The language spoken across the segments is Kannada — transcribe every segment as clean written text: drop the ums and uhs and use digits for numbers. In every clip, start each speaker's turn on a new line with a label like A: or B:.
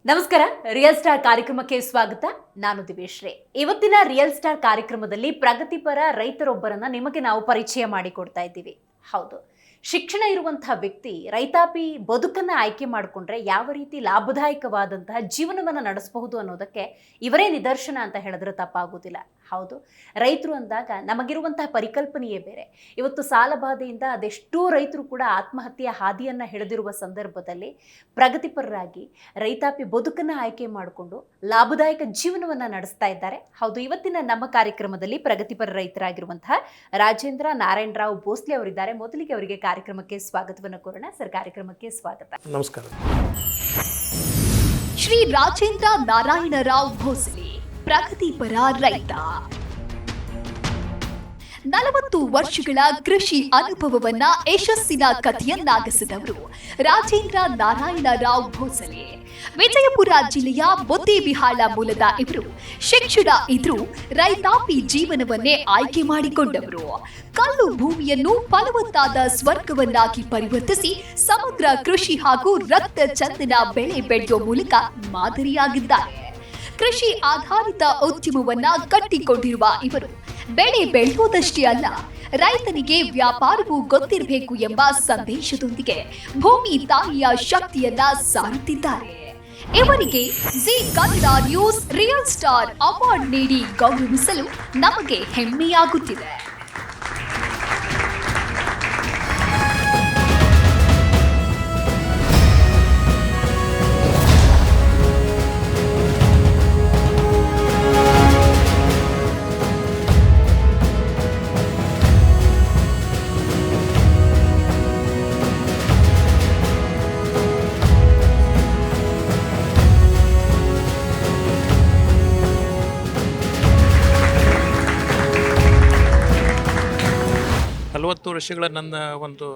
A: ನಮಸ್ಕಾರ. ರಿಯಲ್ ಸ್ಟಾರ್ ಕಾರ್ಯಕ್ರಮಕ್ಕೆ ಸ್ವಾಗತ. ನಾನು ದಿವೇಶ್ರೇ. ಇವತ್ತಿನ ರಿಯಲ್ ಸ್ಟಾರ್ ಕಾರ್ಯಕ್ರಮದಲ್ಲಿ ಪ್ರಗತಿಪರ ರೈತರೊಬ್ಬರನ್ನ ನಿಮಗೆ ನಾವು ಪರಿಚಯ ಮಾಡಿಕೊಡ್ತಾ ಇದ್ದೀವಿ. ಹೌದು, ಶಿಕ್ಷಣ ಇರುವಂತಹ ವ್ಯಕ್ತಿ ರೈತಾಪಿ ಬದುಕನ್ನ ಆಯ್ಕೆ ಮಾಡಿಕೊಂಡ್ರೆ ಯಾವ ರೀತಿ ಲಾಭದಾಯಕವಾದಂತಹ ಜೀವನವನ್ನು ನಡೆಸಬಹುದು ಅನ್ನೋದಕ್ಕೆ ಇವರೇ ನಿದರ್ಶನ ಅಂತ ಹೇಳಿದ್ರೆ ತಪ್ಪಾಗೋದಿಲ್ಲ. ಹೌದು, ರೈತರು ಅಂದಾಗ ನಮಗಿರುವಂತಹ ಪರಿಕಲ್ಪನೆಯೇ ಬೇರೆ. ಇವತ್ತು ಸಾಲಬಾಧೆಯಿಂದ ಅದೆಷ್ಟೋ ರೈತರು ಕೂಡ ಆತ್ಮಹತ್ಯೆಯ ಹಾದಿಯನ್ನು ಹಿಡಿದಿರುವ ಸಂದರ್ಭದಲ್ಲಿ ಪ್ರಗತಿಪರರಾಗಿ ರೈತಾಪಿ ಬದುಕನ್ನು ಆಯ್ಕೆ ಮಾಡಿಕೊಂಡು ಲಾಭದಾಯಕ ಜೀವನವನ್ನು ನಡೆಸ್ತಾ ಇದ್ದಾರೆ. ಹೌದು, ಇವತ್ತಿನ ನಮ್ಮ ಕಾರ್ಯಕ್ರಮದಲ್ಲಿ ಪ್ರಗತಿಪರ ರೈತರಾಗಿರುವಂತಹ ರಾಜೇಂದ್ರ ನಾರಾಯಣರಾವ್ ಭೋಸ್ಲೆ ಅವರಿದ್ದಾರೆ. ಮೊದಲಿಗೆ ಅವರಿಗೆ ಕಾರ್ಯಕ್ರಮಕ್ಕೆ ಸ್ವಾಗತವನ್ನು ಕೋರೋಣ. ಸರ್, ಕಾರ್ಯಕ್ರಮಕ್ಕೆ ಸ್ವಾಗತ.
B: ನಮಸ್ಕಾರ.
C: ಶ್ರೀ ರಾಜೇಂದ್ರ ನಾರಾಯಣರಾವ್ ಭೋಸ್ಲೆ ಪ್ರಗತಿಪರ ರೈತ. 40 ವರ್ಷಗಳ ಕೃಷಿ ಅನುಭವವನ್ನ ಯಶಸ್ಸಿನ ಕಥೆಯನ್ನಾಗಿಸಿದವರು ರಾಜೇಂದ್ರ ನಾರಾಯಣರಾವ್ ಭೋಸಲೆ. ವಿಜಯಪುರ ಜಿಲ್ಲೆಯ ಮುದ್ದೇಬಿಹಾಳ ಮೂಲದ ಇವರು ಶಿಕ್ಷಣ ಇದ್ರೂ ರೈತಾಪಿ ಜೀವನವನ್ನೇ ಆಯ್ಕೆ ಮಾಡಿಕೊಂಡವರು. ಕಲ್ಲು ಭೂಮಿಯನ್ನು ಫಲವತ್ತಾದ ಸ್ವರ್ಗವನ್ನಾಗಿ ಪರಿವರ್ತಿಸಿ ಸಮಗ್ರ ಕೃಷಿ ಹಾಗೂ ರಕ್ತ ಚಂದನ ಬೆಳೆ ಬೆಳೆಯುವ ಮೂಲಕ ಮಾದರಿಯಾಗಿದ್ದಾರೆ. ಕೃಷಿ ಆಧಾರಿತ ಉದ್ಯಮವನ್ನ ಕಟ್ಟಿಕೊಂಡಿರುವ ಇವರು ಬೆಳೆ ಬೆಳೆಯುವುದಷ್ಟೇ ಅಲ್ಲ, ರೈತನಿಗೆ ವ್ಯಾಪಾರವೂ ಗೊತ್ತಿರಬೇಕು ಎಂಬ ಸಂದೇಶದೊಂದಿಗೆ ಭೂಮಿ ತಾಯಿಯ ಶಕ್ತಿಯನ್ನ ಸಾರುತ್ತಿದ್ದಾರೆ. ಇವರಿಗೆ G Kannada news real star award ನೀಡಿ ಗೌರವಿಸಲು ನಮಗೆ ಹೆಮ್ಮೆಯಾಗುತ್ತಿದೆ.
B: ವರ್ಷಗಳ ನನ್ನ ಒಂದು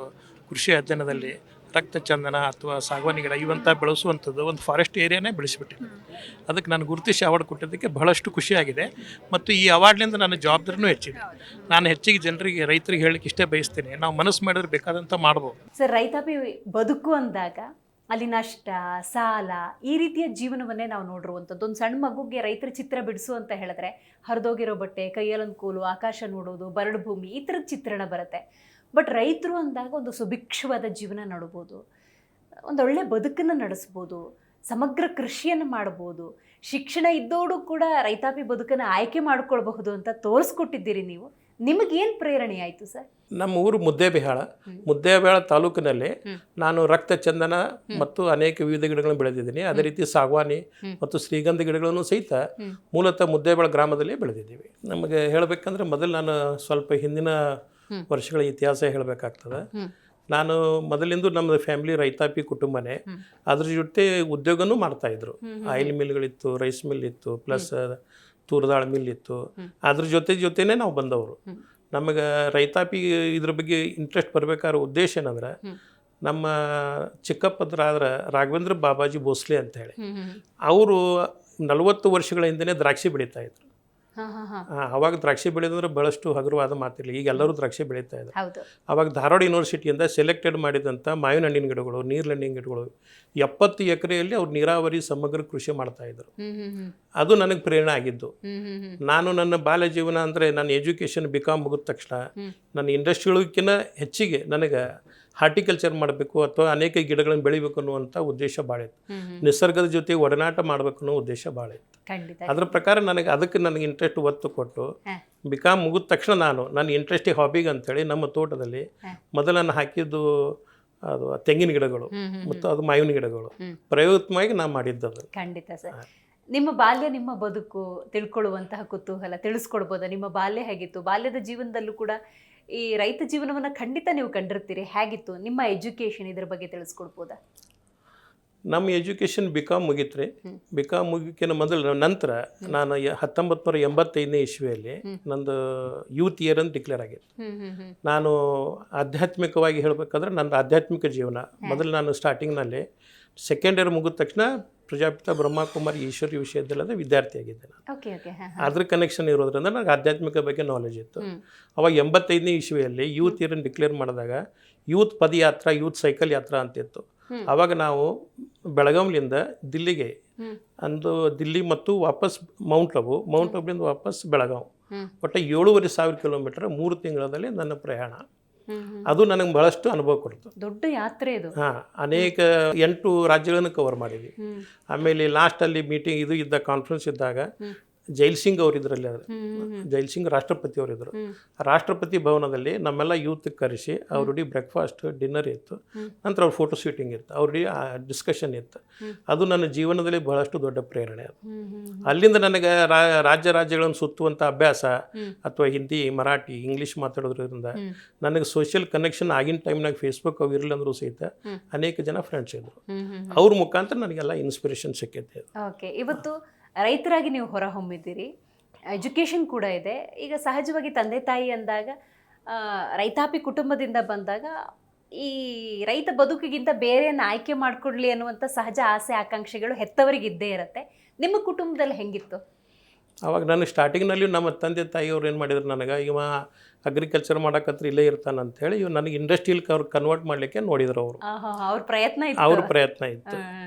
B: ಕೃಷಿ ಅಧ್ಯಯನದಲ್ಲಿ ರಕ್ತ ಚಂದನ ಅಥವಾ ಸಾಗವಾನಿ ಗಿಡ ಇವಂತ ಬೆಳೆಸುವಂಥದ್ದು ಒಂದು ಫಾರೆಸ್ಟ್ ಏರಿಯಾನೇ ಬೆಳೆಸಿಬಿಟ್ಟಿದೆ. ಅದಕ್ಕೆ ನಾನು ಗುರುತಿಸಿ ಅವಾರ್ಡ್ ಕೊಟ್ಟಿದ್ದಕ್ಕೆ ಬಹಳಷ್ಟು ಖುಷಿಯಾಗಿದೆ. ಮತ್ತು ಈ ಅವಾರ್ಡ್ನಿಂದ ನನ್ನ ಜವಾಬ್ದಾರಿನೂ ಹೆಚ್ಚಿದೆ. ನಾನು ಹೆಚ್ಚಿಗೆ ಜನರಿಗೆ ರೈತರಿಗೆ ಹೇಳಲಿಕ್ಕೆ ಇಷ್ಟೇ ಬಯಸ್ತೇನೆ, ನಾವು ಮನಸ್ಸು ಮಾಡಿದ್ರೆ ಬೇಕಾದಂಥ ಮಾಡ್ಬೋದು.
A: ಸರ್, ರೈತಾಪಿ ಬದುಕು ಅಂದಾಗ ಅಲ್ಲಿ ನಷ್ಟ, ಸಾಲ, ಈ ರೀತಿಯ ಜೀವನವನ್ನೇ ನಾವು ನೋಡಿರುವಂಥದ್ದು. ಒಂದು ಸಣ್ಣ ಮಗುಗೆ ರೈತರ ಚಿತ್ರ ಬಿಡಿಸು ಅಂತ ಹೇಳಿದ್ರೆ ಹರಿದೋಗಿರೋ ಬಟ್ಟೆ, ಕೈಯಲ್ಲೊಂದು ಕೋಲು, ಆಕಾಶ ನೋಡೋದು, ಬರಡು ಭೂಮಿ, ಈ ಥರದ ಚಿತ್ರಣ ಬರುತ್ತೆ. ಬಟ್ ರೈತರು ಅಂದಾಗ ಒಂದು ಸುಭಿಕ್ಷವಾದ ಜೀವನ ನಡ್ಬೋದು, ಒಂದೊಳ್ಳೆ ಬದುಕನ್ನು ನಡೆಸ್ಬೋದು, ಸಮಗ್ರ ಕೃಷಿಯನ್ನು ಮಾಡ್ಬೋದು, ಶಿಕ್ಷಣ ಇದ್ದೋಡು ಕೂಡ ರೈತಾಪಿ ಬದುಕನ್ನು ಆಯ್ಕೆ ಮಾಡ್ಕೊಳ್ಬಹುದು ಅಂತ ತೋರಿಸ್ಕೊಟ್ಟಿದ್ದೀರಿ ನೀವು. ನಿಮಗೇನು ಪ್ರೇರಣೆ ಆಯಿತು ಸರ್?
B: ನಮ್ಮ ಊರು ಮುದ್ದೇಬಿಹಾಳ ತಾಲೂಕಿನಲ್ಲಿ ನಾನು ರಕ್ತ ಚಂದನ ಮತ್ತು ಅನೇಕ ವಿವಿಧ ಗಿಡಗಳನ್ನು ಬೆಳೆದಿದ್ದೀನಿ. ಅದೇ ರೀತಿ ಸಾಗವಾನಿ ಮತ್ತು ಶ್ರೀಗಂಧ ಗಿಡಗಳನ್ನು ಸಹಿತ ಮೂಲತಃ ಮುದ್ದೇಬಿಹಾಳ ಗ್ರಾಮದಲ್ಲಿ ಬೆಳೆದಿದ್ದೀವಿ. ನಮಗೆ ಹೇಳಬೇಕಂದ್ರೆ ಮೊದಲು ನಾನು ಸ್ವಲ್ಪ ಹಿಂದಿನ ವರ್ಷಗಳ ಇತಿಹಾಸ ಹೇಳಬೇಕಾಗ್ತದೆ. ನಾನು ಮೊದಲಿಂದ ನಮ್ಮ ಫ್ಯಾಮಿಲಿ ರೈತಾಪಿ ಕುಟುಂಬನೇ. ಅದ್ರ ಜೊತೆ ಉದ್ಯೋಗನೂ ಮಾಡ್ತಾಯಿದ್ರು. ಆಯಿಲ್ ಮಿಲ್ಗಳಿತ್ತು, ರೈಸ್ ಮಿಲ್ ಇತ್ತು, ಪ್ಲಸ್ ತೂರದಾಳ ಮಿಲ್ ಇತ್ತು. ಅದ್ರ ಜೊತೆನೇ ನಾವು ಬಂದವರು. ನಮಗೆ ರೈತಾಪಿ ಇದ್ರ ಬಗ್ಗೆ ಇಂಟ್ರೆಸ್ಟ್ ಬರಬೇಕಾದ ಉದ್ದೇಶ ಏನಂದ್ರೆ, ನಮ್ಮ ಚಿಕ್ಕಪ್ಪದ್ರಾದ್ರೆ ರಾಘವೇಂದ್ರ ಬಾಬಾಜಿ ಭೋಸ್ಲೆ ಅಂತ ಹೇಳಿ, ಅವರು 40 ವರ್ಷಗಳ ಹಿಂದೆ ದ್ರಾಕ್ಷಿ ಬೆಳೀತಾ ಇದ್ರು. ಅವಾಗ ದ್ರಾಕ್ಷಿ ಬೆಳೆದಂದ್ರೆ ಬಹಳಷ್ಟು ಹಗುರವಾದ ಮಾತಿಲ್ಲ. ಈಗ ಎಲ್ಲರೂ ದ್ರಾಕ್ಷಿ ಬೆಳೀತಾ ಇದ್ದಾರೆ. ಅವಾಗ ಧಾರವಾಡ ಯೂನಿವರ್ಸಿಟಿಯಿಂದ ಸೆಲೆಕ್ಟೆಡ್ ಮಾಡಿದಂಥ ಮಾವಿನ ಹಣ್ಣಿನ ಗಿಡಗಳು, ನೀರ್ಲಣ್ಣಿನ ಗಿಡಗಳು 70 ಎಕರೆಯಲ್ಲಿ ಅವ್ರು ನೀರಾವರಿ ಸಮಗ್ರ ಕೃಷಿ ಮಾಡ್ತಾ ಇದ್ರು. ಅದು ನನಗೆ ಪ್ರೇರಣೆ ಆಗಿದ್ದು. ನಾನು ನನ್ನ ಬಾಲ್ಯ ಜೀವನ ಅಂದರೆ ನನ್ನ ಎಜುಕೇಷನ್ BCom ಮುಗಿದ ತಕ್ಷಣ ನನ್ನ ಇಂಡಸ್ಟ್ರಿಗಳಿಗಿಂತ ಹೆಚ್ಚಿಗೆ ನನಗೆ ಹಾರ್ಟಿಕಲ್ಚರ್ ಮಾಡಬೇಕು ಅಥವಾ ಅನೇಕ ಗಿಡಗಳನ್ನು ಬೆಳಿಬೇಕು ಅನ್ನುವಂಥ ಉದ್ದೇಶ ಭಾಳ ಇತ್ತು. ನಿಸರ್ಗದ ಜೊತೆ ಒಡನಾಟ ಮಾಡಬೇಕು ಅನ್ನೋ ಉದ್ದೇಶ ಭಾಳ ಇತ್ತು. ಅದ್ರ ಪ್ರಕಾರ ಅದಕ್ಕೆ ನನಗೆ ಇಂಟ್ರೆಸ್ಟ್ ಒತ್ತು ಕೊಟ್ಟು BCom ಮುಗಿದ ತಕ್ಷಣ ನನ್ನ ಇಂಟ್ರೆಸ್ಟಿಗೆ ಹಾಬಿಗೆ ಅಂಥೇಳಿ ನಮ್ಮ ತೋಟದಲ್ಲಿ ಮೊದಲು ನಾನು ಹಾಕಿದ್ದು ಅದು ತೆಂಗಿನ ಗಿಡಗಳು ಮತ್ತು ಅದು ಮಾವಿನ ಗಿಡಗಳು ಪ್ರಯೋಗಾತ್ಮಕವಾಗಿ ನಾನು ಮಾಡಿದ್ದದು.
A: ಖಂಡಿತ ಸರ್. ನಿಮ್ಮ ಬಾಲ್ಯ, ನಿಮ್ಮ ಬದುಕು ತಿಳ್ಕೊಳ್ಳುವಂತಹ ಕುತೂಹಲ ತಿಳಿಸ್ಕೊಡ್ಬೋದಾ? ನಿಮ್ಮ ಬಾಲ್ಯ ಹೇಗಿತ್ತು? ಬಾಲ್ಯದ ಜೀವನದಲ್ಲೂ ಕೂಡ ಈ ರೈತ ಜೀವನವನ್ನು ಖಂಡಿತ ನೀವು ಕಂಡಿರ್ತೀರಿ. ಹೇಗಿತ್ತು ನಿಮ್ಮ ಎಜುಕೇಷನ್? ಇದ್ರ ಬಗ್ಗೆ ತಿಳಿಸ್ಕೊಡ್ಬೋದಾ?
B: ನಮ್ಮ ಎಜುಕೇಷನ್ BCom ಮುಗಿತ್ರಿ. BCom ಮುಗಿಕಿನ ನಂತರ ನಾನು 1985ನೇ ಇಸ್ವಿಯಲ್ಲಿ ನಂದು ಯೂತ್ ಇಯರ್ ಅಂತ ಡಿಕ್ಲೇರ್ ಆಗಿತ್ತು. ನಾನು ಆಧ್ಯಾತ್ಮಿಕವಾಗಿ ಹೇಳಬೇಕಾದ್ರೆ ನನ್ನ ಆಧ್ಯಾತ್ಮಿಕ ಜೀವನ ಮೊದಲು ನಾನು ಸ್ಟಾರ್ಟಿಂಗ್ನಲ್ಲಿ ಸೆಕೆಂಡ್ ಇಯರ್ ಮುಗಿದ ತಕ್ಷಣ ಪ್ರಜಾಪಿತ ಬ್ರಹ್ಮಕುಮಾರಿ ಈಶ್ವರಿ ವಿಶ್ವವಿದ್ಯಾಲಯದ ವಿದ್ಯಾರ್ಥಿಯಾಗಿದ್ದೆ ನಾನು. ಅದ್ರ ಕನೆಕ್ಷನ್ ಇರೋದ್ರಿಂದ ನನಗೆ ಆಧ್ಯಾತ್ಮಿಕ ಬಗ್ಗೆ ನಾಲೆಜ್ ಇತ್ತು. ಅವಾಗ 85ನೇ ಇಸ್ವಿಯಲ್ಲಿ ಯೂತ್ ಇಯರ್ ಡಿಕ್ಲೇರ್ ಮಾಡಿದಾಗ ಯೂತ್ ಪದಯಾತ್ರಾ, ಯೂತ್ ಸೈಕಲ್ ಯಾತ್ರಾ ಅಂತಿತ್ತು. ಆವಾಗ ನಾವು ಬೆಳಗಾವಿಯಿಂದ ದಿಲ್ಲಿಗೆ ಅಂದು ದಿಲ್ಲಿ ಮತ್ತು ವಾಪಸ್ ಮೌಂಟ್ ಅಬುದಿಂದ ವಾಪಸ್ ಬೆಳಗಾವಿ. ಒಟ್ಟು 7,500 ಕಿಲೋಮೀಟರ್ 3 ತಿಂಗಳಲ್ಲಿ ನನ್ನ ಪ್ರಯಾಣ. ಅದು ನನಗೆ ಬಹಳಷ್ಟು ಅನುಭವ ಕೊಡ್ತು.
A: ದೊಡ್ಡ ಯಾತ್ರೆ ಇದು.
B: ಅನೇಕ 8 ರಾಜ್ಯಗಳನ್ನು ಕವರ್ ಮಾಡಿದ್ವಿ. ಆಮೇಲೆ ಲಾಸ್ಟಲ್ಲಿ ಮೀಟಿಂಗ್ ಇದು ಇದ್ದ ಕಾನ್ಫರೆನ್ಸ್ ಇದ್ದಾಗ ಜೈಲ್ ಸಿಂಗ್ ಅವರು ಇದರಲ್ಲಿ ಜೈಲ್ ಸಿಂಗ್ ರಾಷ್ಟ್ರಪತಿ ಅವರಿದ್ದರು. ರಾಷ್ಟ್ರಪತಿ ಭವನದಲ್ಲಿ ನಮ್ಮೆಲ್ಲ ಯೂತ್ ಕರೆಸಿ ಅವ್ರಡಿ ಬ್ರೇಕ್ಫಾಸ್ಟ್ ಡಿನ್ನರ್ ಇತ್ತು, ನಂತರ ಅವ್ರ ಫೋಟೋ ಶೂಟಿಂಗ್ ಇತ್ತು, ಅವ್ರಡಿ ಡಿಸ್ಕಷನ್ ಇತ್ತು. ಅದು ನನ್ನ ಜೀವನದಲ್ಲಿ ಬಹಳಷ್ಟು ದೊಡ್ಡ ಪ್ರೇರಣೆ. ಅದು ಅಲ್ಲಿಂದ ನನಗೆ ರಾಜ್ಯಗಳನ್ನು ಸುತ್ತುವಂಥ ಅಭ್ಯಾಸ ಅಥವಾ ಹಿಂದಿ ಮರಾಠಿ ಇಂಗ್ಲೀಷ್ ಮಾತಾಡೋದ್ರಿಂದ ನನಗೆ ಸೋಷಿಯಲ್ ಕನೆಕ್ಷನ್ ಆಗಿನ ಟೈಮ್ನಾಗ ಫೇಸ್ಬುಕ್ ಅವು ಇರಲಿ ಅಂದರೂ ಸಹಿತ ಅನೇಕ ಜನ ಫ್ರೆಂಡ್ಸ್ ಇದ್ದರು. ಅವ್ರ ಮುಖಾಂತರ ನನಗೆಲ್ಲ ಇನ್ಸ್ಪಿರೇಷನ್ ಸಿಕ್ಕೈತೆ.
A: ಓಕೆ, ಇವತ್ತು ರೈತರಾಗಿ ನೀವು ಹೊರಹೊಮ್ಮಿದ್ದೀರಿ, ಎಜುಕೇಷನ್ ಕೂಡ ಇದೆ. ಈಗ ಸಹಜವಾಗಿ ತಂದೆ ತಾಯಿ ಅಂದಾಗ ರೈತಾಪಿ ಕುಟುಂಬದಿಂದ ಬಂದಾಗ ಈ ರೈತ ಬದುಕಿಗಿಂತ ಬೇರೆಯನ್ನು ಆಯ್ಕೆ ಮಾಡಿಕೊಡ್ಲಿ ಅನ್ನುವಂಥ ಸಹಜ ಆಸೆ ಆಕಾಂಕ್ಷೆಗಳು ಹೆತ್ತವರಿಗೆ ಇದ್ದೇ ಇರುತ್ತೆ. ನಿಮ್ಮ ಕುಟುಂಬದಲ್ಲಿ ಹೆಂಗಿತ್ತು?
B: ಅವಾಗ ನಾನು ಸ್ಟಾರ್ಟಿಂಗ್ನಲ್ಲಿ ನಮ್ಮ ತಂದೆ ತಾಯಿಯವ್ರು ಏನು ಮಾಡಿದ್ರು, ನನಗೆ ಇವ ಅಗ್ರಿಕಲ್ಚರ್ ಮಾಡಕತ್ರ ಇಲ್ಲೇ ಇರ್ತಾನೆ ಅಂಥೇಳಿ ಇವ್ ನನಗೆ ಇಂಡಸ್ಟ್ರಿಯಲ್ ಕನ್ವರ್ಟ್ ಮಾಡಲಿಕ್ಕೆ ನೋಡಿದ್ರು ಅವರು.
A: ಅವ್ರ ಪ್ರಯತ್ನ ಇತ್ತು.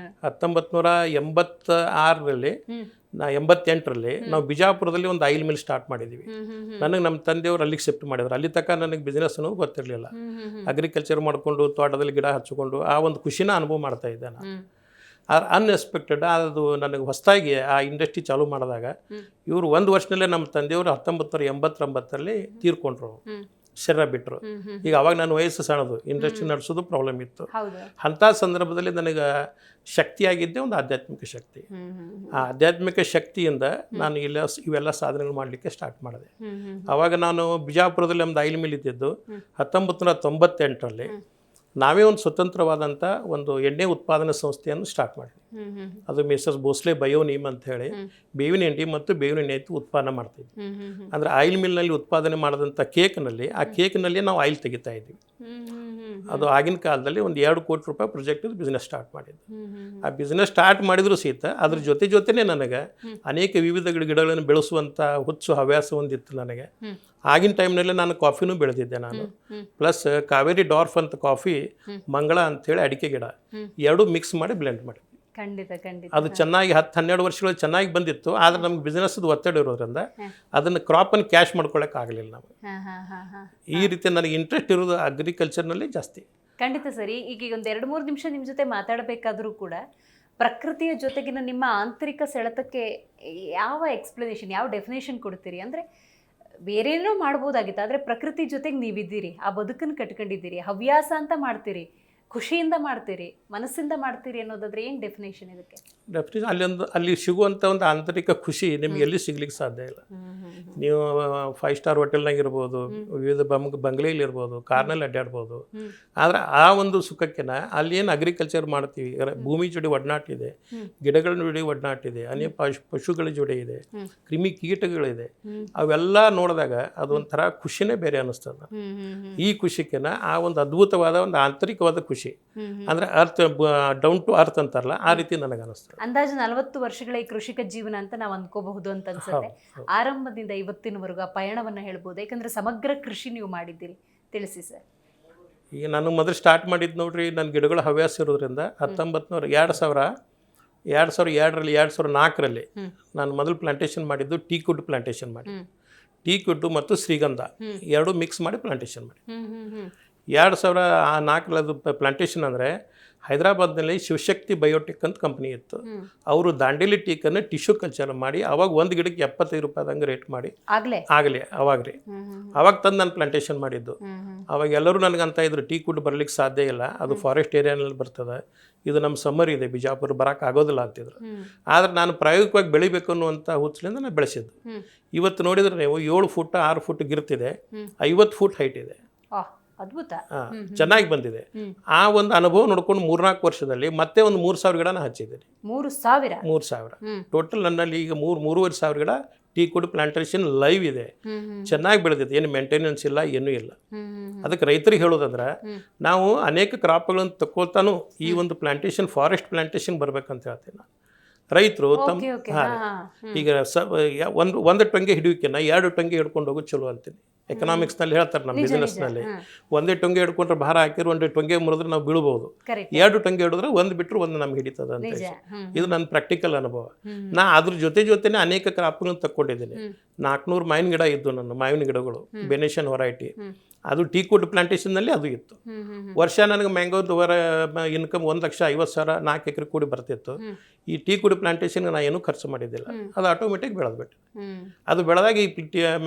B: 1986ರಲ್ಲಿ 88ರಲ್ಲಿ ನಾವು ಬಿಜಾಪುರದಲ್ಲಿ ಒಂದು ಆಯಿಲ್ ಮಿಲ್ ಸ್ಟಾರ್ಟ್ ಮಾಡಿದ್ದೀವಿ. ನನಗೆ ನಮ್ಮ ತಂದೆಯವರು ಅಲ್ಲಿಗೆ ಶಿಫ್ಟ್ ಮಾಡಿದ್ರು. ಅಲ್ಲಿ ತನಕ ನನಗೆ ಬಿಸ್ನೆಸ್ ಅನ್ನೋದು ಗೊತ್ತಿರಲಿಲ್ಲ. ಅಗ್ರಿಕಲ್ಚರ್ ಮಾಡಿಕೊಂಡು ತೋಟದಲ್ಲಿ ಗಿಡ ಹಚ್ಚಿಕೊಂಡು ಆ ಒಂದು ಖುಷಿನ ಅನುಭವ ಮಾಡ್ತಾ ಇದ್ದೆ ನಾನು. ಅನ್ಎಕ್ಸ್ಪೆಕ್ಟೆಡ್ ಅದು ನನಗೆ ಹೊಸದಾಗಿ ಆ ಇಂಡಸ್ಟ್ರಿ ಚಾಲೂ ಮಾಡಿದಾಗ ಇವರು 1 ವರ್ಷದಲ್ಲೇ ನಮ್ಮ ತಂದೆಯವರು 1989ರಲ್ಲಿ ತೀರ್ಕೊಂಡ್ರು, ಶರೀರ ಬಿಟ್ಟರು. ಈಗ ಅವಾಗ ನನ್ನ ವಯಸ್ಸು ಸಣ್ಣದು, ಇಂಡಸ್ಟ್ರಿ ನಡೆಸೋದು ಪ್ರಾಬ್ಲಮ್ ಇತ್ತು. ಅಂಥ ಸಂದರ್ಭದಲ್ಲಿ ನನಗೆ ಶಕ್ತಿಯಾಗಿದ್ದೆ ಒಂದು ಆಧ್ಯಾತ್ಮಿಕ ಶಕ್ತಿ. ಆ ಆಧ್ಯಾತ್ಮಿಕ ಶಕ್ತಿಯಿಂದ ನಾನು ಇವೆಲ್ಲ ಸಾಧನೆಗಳು ಮಾಡಲಿಕ್ಕೆ ಸ್ಟಾರ್ಟ್ ಮಾಡಿದೆ. ಆವಾಗ ನಾನು ಬಿಜಾಪುರದಲ್ಲಿ ನಮ್ದು ಆಯಿಲ್ ಮಿಲ್ ಇದ್ದಿದ್ದು 1998ರಲ್ಲಿ ನಾವೇ ಒಂದು ಸ್ವತಂತ್ರವಾದಂಥ ಒಂದು ಎಣ್ಣೆ ಉತ್ಪಾದನಾ ಸಂಸ್ಥೆಯನ್ನು ಸ್ಟಾರ್ಟ್ ಮಾಡಿದ್ವಿ. ಅದು ಮಿಸಸ್ ಭೋಸ್ಲೆ ಬಯೋನಿಮ್ ಅಂತ ಹೇಳಿ ಬೇವಿನ ಎಣ್ಣೆ ಮತ್ತು ಬೇವಿನ ಎಣ್ಣೆ ಉತ್ಪಾದನೆ ಮಾಡ್ತಿದ್ವಿ. ಅಂದರೆ ಆಯಿಲ್ ಮಿಲ್ನಲ್ಲಿ ಉತ್ಪಾದನೆ ಮಾಡಿದಂಥ ಕೇಕ್ನಲ್ಲಿ ಆ ಕೇಕ್ನಲ್ಲಿ ನಾವು ಆಯಿಲ್ ತೆಗಿತಾ ಇದ್ವಿ. ಅದು ಆಗಿನ ಕಾಲದಲ್ಲಿ ಒಂದು 2 ಕೋಟಿ ರೂಪಾಯಿ ಪ್ರಾಜೆಕ್ಟ್ ಬಿಸ್ನೆಸ್ ಸ್ಟಾರ್ಟ್ ಮಾಡಿದ್ದು. ಆ ಬಿಸ್ನೆಸ್ ಸ್ಟಾರ್ಟ್ ಮಾಡಿದ್ರು ಸಹಿತ ಅದ್ರ ಜೊತೆನೇ ನನಗೆ ಅನೇಕ ವಿವಿಧ ಗಿಡಗಳನ್ನು ಬೆಳೆಸುವಂಥ ಹುಚ್ಚು ಹವ್ಯಾಸ ಒಂದಿತ್ತು ನನಗೆ. ಆಗಿನ ಟೈಮ್ನಲ್ಲೇ ನಾನು ಕಾಫಿನೂ ಬೆಳೆದಿದ್ದೆ ನಾನು. ಪ್ಲಸ್ ಕಾವೇರಿ ಡಾರ್ಫ್ ಅಂತ ಕಾಫಿ, ಮಂಗಳ ಅಂಥೇಳಿ ಅಡಿಕೆ ಗಿಡ, 2 ಮಿಕ್ಸ್ ಮಾಡಿ ಬ್ಲೆಂಡ್ ಮಾಡಿ ಅದು ಚೆನ್ನಾಗಿ 10-12 ವರ್ಷಗಳು ಚೆನ್ನಾಗಿ ಬಂದಿತ್ತು. ಆದರೆ ನಮ್ಗೆ ಬಿಸ್ನೆಸ್ದು ಒತ್ತಡ ಇರೋದ್ರಿಂದ ಅದನ್ನು ಕ್ರಾಪನ್ನು ಕ್ಯಾಶ್ ಮಾಡ್ಕೊಳ್ಳೋಕೆ ಆಗಲಿಲ್ಲ ನಮಗೆ. ಈ ರೀತಿ ನನಗೆ ಇಂಟ್ರೆಸ್ಟ್ ಇರೋದು ಅಗ್ರಿಕಲ್ಚರ್ನಲ್ಲಿ ಜಾಸ್ತಿ.
A: ಖಂಡಿತ ಸರಿ. ಈಗ ಒಂದು 2-3 ನಿಮಿಷ ನಿಮ್ಮ ಜೊತೆ ಮಾತಾಡಬೇಕಾದ್ರೂ ಕೂಡ ಪ್ರಕೃತಿಯ ಜೊತೆಗಿನ ನಿಮ್ಮ ಆಂತರಿಕ ಸೆಳೆತಕ್ಕೆ ಯಾವ ಎಕ್ಸ್ಪ್ಲನೇಷನ್, ಯಾವ ಡೆಫಿನೇಷನ್ ಕೊಡ್ತೀರಿ? ಅಂದರೆ ಬೇರೇನೋ ಮಾಡ್ಬೋದಾಗಿತ್ತು, ಆದರೆ ಪ್ರಕೃತಿ ಜೊತೆಗೆ ನೀವಿದ್ದೀರಿ, ಆ ಬದುಕನ್ನು ಕಟ್ಕೊಂಡಿದ್ದೀರಿ, ಹವ್ಯಾಸ ಅಂತ ಮಾಡ್ತೀರಿ, ಖುಷಿಯಿಂದ ಮಾಡ್ತೀರಿ, ಮನಸ್ಸಿಂದ ಮಾಡ್ತೀರಿ ಅನ್ನೋದಾದ್ರೆ ಏನು ಡೆಫಿನೇಷನ್ ಇದಕ್ಕೆ?
B: ಅಲ್ಲಿ ಸಿಗುವಂಥ ಒಂದು ಆಂತರಿಕ ಖುಷಿ ನಿಮ್ಗೆ ಎಲ್ಲಿ ಸಿಗ್ಲಿಕ್ಕೆ ಸಾಧ್ಯ ಇಲ್ಲ. ನೀವು 5 ಸ್ಟಾರ್ ಹೋಟೆಲ್ನಾಗ ಇರ್ಬೋದು, ವಿವಿಧ ಬಂಗ್ಲೆಯಲ್ಲಿ ಇರ್ಬೋದು, ಕಾರ್ನಲ್ಲಿ ಅಡ್ಡಾಡ್ಬೋದು, ಆದರೆ ಆ ಒಂದು ಸುಖಕ್ಕೆನ ಅಲ್ಲಿ ಏನು ಅಗ್ರಿಕಲ್ಚರ್ ಮಾಡ್ತೀವಿ, ಭೂಮಿ ಜೋಡಿ ಒಡನಾಟ ಇದೆ, ಗಿಡಗಳ ಜೋಡಿ ಒಡನಾಟ ಇದೆ, ಅನೇಕ ಪಶುಗಳ ಜೋಡಿ ಇದೆ, ಕ್ರಿಮಿ ಕೀಟಗಳಿದೆ. ಅವೆಲ್ಲ ನೋಡಿದಾಗ ಅದೊಂಥರ ಖುಷಿನೇ ಬೇರೆ ಅನ್ನಿಸ್ತದ. ಈ ಖುಷಿಕೆನ ಆ ಒಂದು ಅದ್ಭುತವಾದ ಒಂದು ಆಂತರಿಕವಾದ ಖುಷಿ, ಅಂದ್ರೆ ಅರ್ಥ ಡೌನ್ ಟು ಅರ್ತ್ ಅಂತಾರಲ್ಲ, ಆ ರೀತಿ ನನಗೆ ಅನಿಸ್ತದೆ.
A: ಅಂದಾಜು 40 ವರ್ಷಗಳ ಈ ಕೃಷಿಕ ಜೀವನ ಅಂತ ನಾವು ಅನ್ಕೋಬಹುದು ಅಂತ ಅನ್ಸುತ್ತೆ. ಆರಂಭದಿಂದ ಇವತ್ತಿನವರೆಗೂ ಆ ಪಯಣವನ್ನ ಹೇಳ್ಬೋದು, ಯಾಕಂದ್ರೆ ಸಮಗ್ರ ಕೃಷಿ ನೀವು ಮಾಡಿದ್ದೀರಿ, ತಿಳಿಸಿ ಸರ್.
B: ಈಗ ನಾನು ಮೊದಲು ಸ್ಟಾರ್ಟ್ ಮಾಡಿದ್ದು ನೋಡ್ರಿ, ನನ್ನ ಗಿಡಗಳ ಹವ್ಯಾಸ ಇರೋದ್ರಿಂದ 2004ರಲ್ಲಿ ನಾನು ಮೊದಲು ಪ್ಲಾಂಟೇಶನ್ ಮಾಡಿದ್ದು ಟೀಕುಡ್ ಪ್ಲಾಂಟೇಶನ್ ಮಾಡಿ, ಟೀಕುಡ್ ಮತ್ತು ಶ್ರೀಗಂಧ 2 ಮಿಕ್ಸ್ ಮಾಡಿ ಪ್ಲಾಂಟೇಶನ್ ಮಾಡಿ. 2004 ಅದು ಪ್ಲಾಂಟೇಶನ್ ಅಂದರೆ ಹೈದರಾಬಾದ್ನಲ್ಲಿ ಶಿವಶಕ್ತಿ ಬಯೋಟೆಕ್ ಅಂತ ಕಂಪ್ನಿ ಇತ್ತು. ಅವರು ದಾಂಡೇಲಿ ಟೀಕನ್ನು ಟಿಶ್ಯೂ ಕಲ್ಚರ್ ಮಾಡಿ ಅವಾಗ ಒಂದು ಗಿಡಕ್ಕೆ 75 ರೂಪಾಯಿದಂಗೆ ರೇಟ್ ಮಾಡಿ ಅವಾಗ ತಂದು ನಾನು ಪ್ಲಾಂಟೇಶನ್ ಮಾಡಿದ್ದು. ಅವಾಗ ಎಲ್ಲರೂ ನನಗಂತ ಇದ್ರು ಟೀ ಕುಡ್ ಬರ್ಲಿಕ್ಕೆ ಸಾಧ್ಯ ಇಲ್ಲ, ಅದು ಫಾರೆಸ್ಟ್ ಏರಿಯಾನಲ್ಲಿ ಬರ್ತದೆ, ಇದು ನಮ್ಮ ಸಮ್ಮರ್ ಇದೆ, ಬಿಜಾಪುರ ಬರೋಕೆ ಆಗೋದಿಲ್ಲ ಅಂತಿದ್ರು. ಆದರೆ ನಾನು ಪ್ರಾಯೋಗಿಕವಾಗಿ ಬೆಳಿಬೇಕು ಅನ್ನುವಂಥ ಹುಚ್ಚಲಿಂದ ನಾನು ಬೆಳೆಸಿದ್ದು. ಇವತ್ತು ನೋಡಿದ್ರೆ ನೀವು 7 ಫುಟ್ 6 ಫುಟ್ ಗಿರ್ತಿದೆ, 50 ಫುಟ್ ಹೈಟ್ ಇದೆ,
A: ಅದ್ಭುತ,
B: ಚೆನ್ನಾಗಿ ಬಂದಿದೆ. ಆ ಒಂದು ಅನುಭವ ನೋಡ್ಕೊಂಡು 3-4 ವರ್ಷದಲ್ಲಿ ಮತ್ತೆ ಒಂದು 3,000 ಗಿಡನ ಹಚ್ಚಿದ್ದೀನಿ. 3,000 ಟೋಟಲ್ ನನ್ನಲ್ಲಿ ಈಗ 3,500 ಗಿಡ ಟೀ ಕುಡ್ ಪ್ಲಾಂಟೇಶನ್ ಲೈವ್ ಇದೆ, ಚೆನ್ನಾಗಿ ಬೆಳೆದಿದೆ, ಏನು ಮೇಂಟೆನೆನ್ಸ್ ಇಲ್ಲ, ಏನೂ ಇಲ್ಲ. ಅದಕ್ಕೆ ರೈತರಿಗೆ ಹೇಳೋದಂದ್ರೆ ನಾವು ಅನೇಕ ಕ್ರಾಪ್ಗಳನ್ನು ತಗೊಳ್ತಾನು ಈ ಒಂದು ಪ್ಲಾಂಟೇಶನ್ ಫಾರೆಸ್ಟ್ ಪ್ಲಾಂಟೇಶನ್ ಬರ್ಬೇಕಂತ ಹೇಳ್ತೀನಿ ನಾನು. ರೈತರು ತಮ್ಮ
A: Okay, okay.
B: ಹಾಂ
A: ಹಾ,
B: ಈಗ ಒಂದು ಟೊಂಗೆ ಹಿಡಿಯೋಕ್ಕಿನ್ನ 2 ಟೊಂಗೆ ಹಿಡ್ಕೊಂಡು ಹೋಗೋದು ಚಲೋ ಅಂತೀನಿ. ಎಕನಾಮಿಕ್ಸ್ನಲ್ಲಿ ಹೇಳ್ತಾರೆ ನಮ್ಮ ಬಿಸ್ನೆಸ್ನಲ್ಲಿ. ಒಂದೇ ಟೊಂಗೆ ಹಿಡ್ಕೊಂಡ್ರೆ ಭಾರ ಹಾಕಿರೋ ಒಂದು ಟೊಂಗೆ ಮುರಿದ್ರೆ ನಾವು ಬೀಳ್ಬೋದು.
A: ಕರೆಕ್ಟ್.
B: 2 ಟೊಂಗೆ ಹಿಡಿದ್ರೆ ಒಂದು ಬಿಟ್ಟರು ಒಂದು ನಮ್ಗೆ ಹಿಡಿತದ ಅಂತ
A: ನಿಜ.
B: ಹೇಳಿ. ಇದು ನನ್ನ ಪ್ರಾಕ್ಟಿಕಲ್ ಅನುಭವ. ನಾ ಅದ್ರ ಜೊತೆನೇ ಅನೇಕ ಕ್ರಾಪ್ಗಳನ್ನು ತಕ್ಕೊಂಡಿದ್ದೀನಿ. 400 ಮಾವಿನ ಗಿಡ ಇದ್ದು ನನ್ನ ಮಾವಿನ ಗಿಡಗಳು ಬೆನೇಷನ್ ವೆರೈಟಿ. ಅದು ಟೀಕ್ವುಡ್ ಪ್ಲಾಂಟೇಶನ್ನಲ್ಲಿ ಅದು ಇತ್ತು. ವರ್ಷ ನನಗೆ ಮ್ಯಾಂಗೋದು ಇನ್ಕಮ್ 1,50,000 4 ಎಕರೆ ಕೂಡಿ ಬರ್ತಿತ್ತು. ಈ ಟೀಕ್ವುಡ್ ಪ್ಲಾಂಟೇಶನ್ಗೆ ನಾನು ಏನೂ ಖರ್ಚು ಮಾಡಿದ್ದಿಲ್ಲ. ಅದು ಆಟೋಮೆಟಿಕ್ ಬೆಳೆದ್ಬಿಟ್ಟು ಅದು ಬೆಳೆದಾಗ ಈ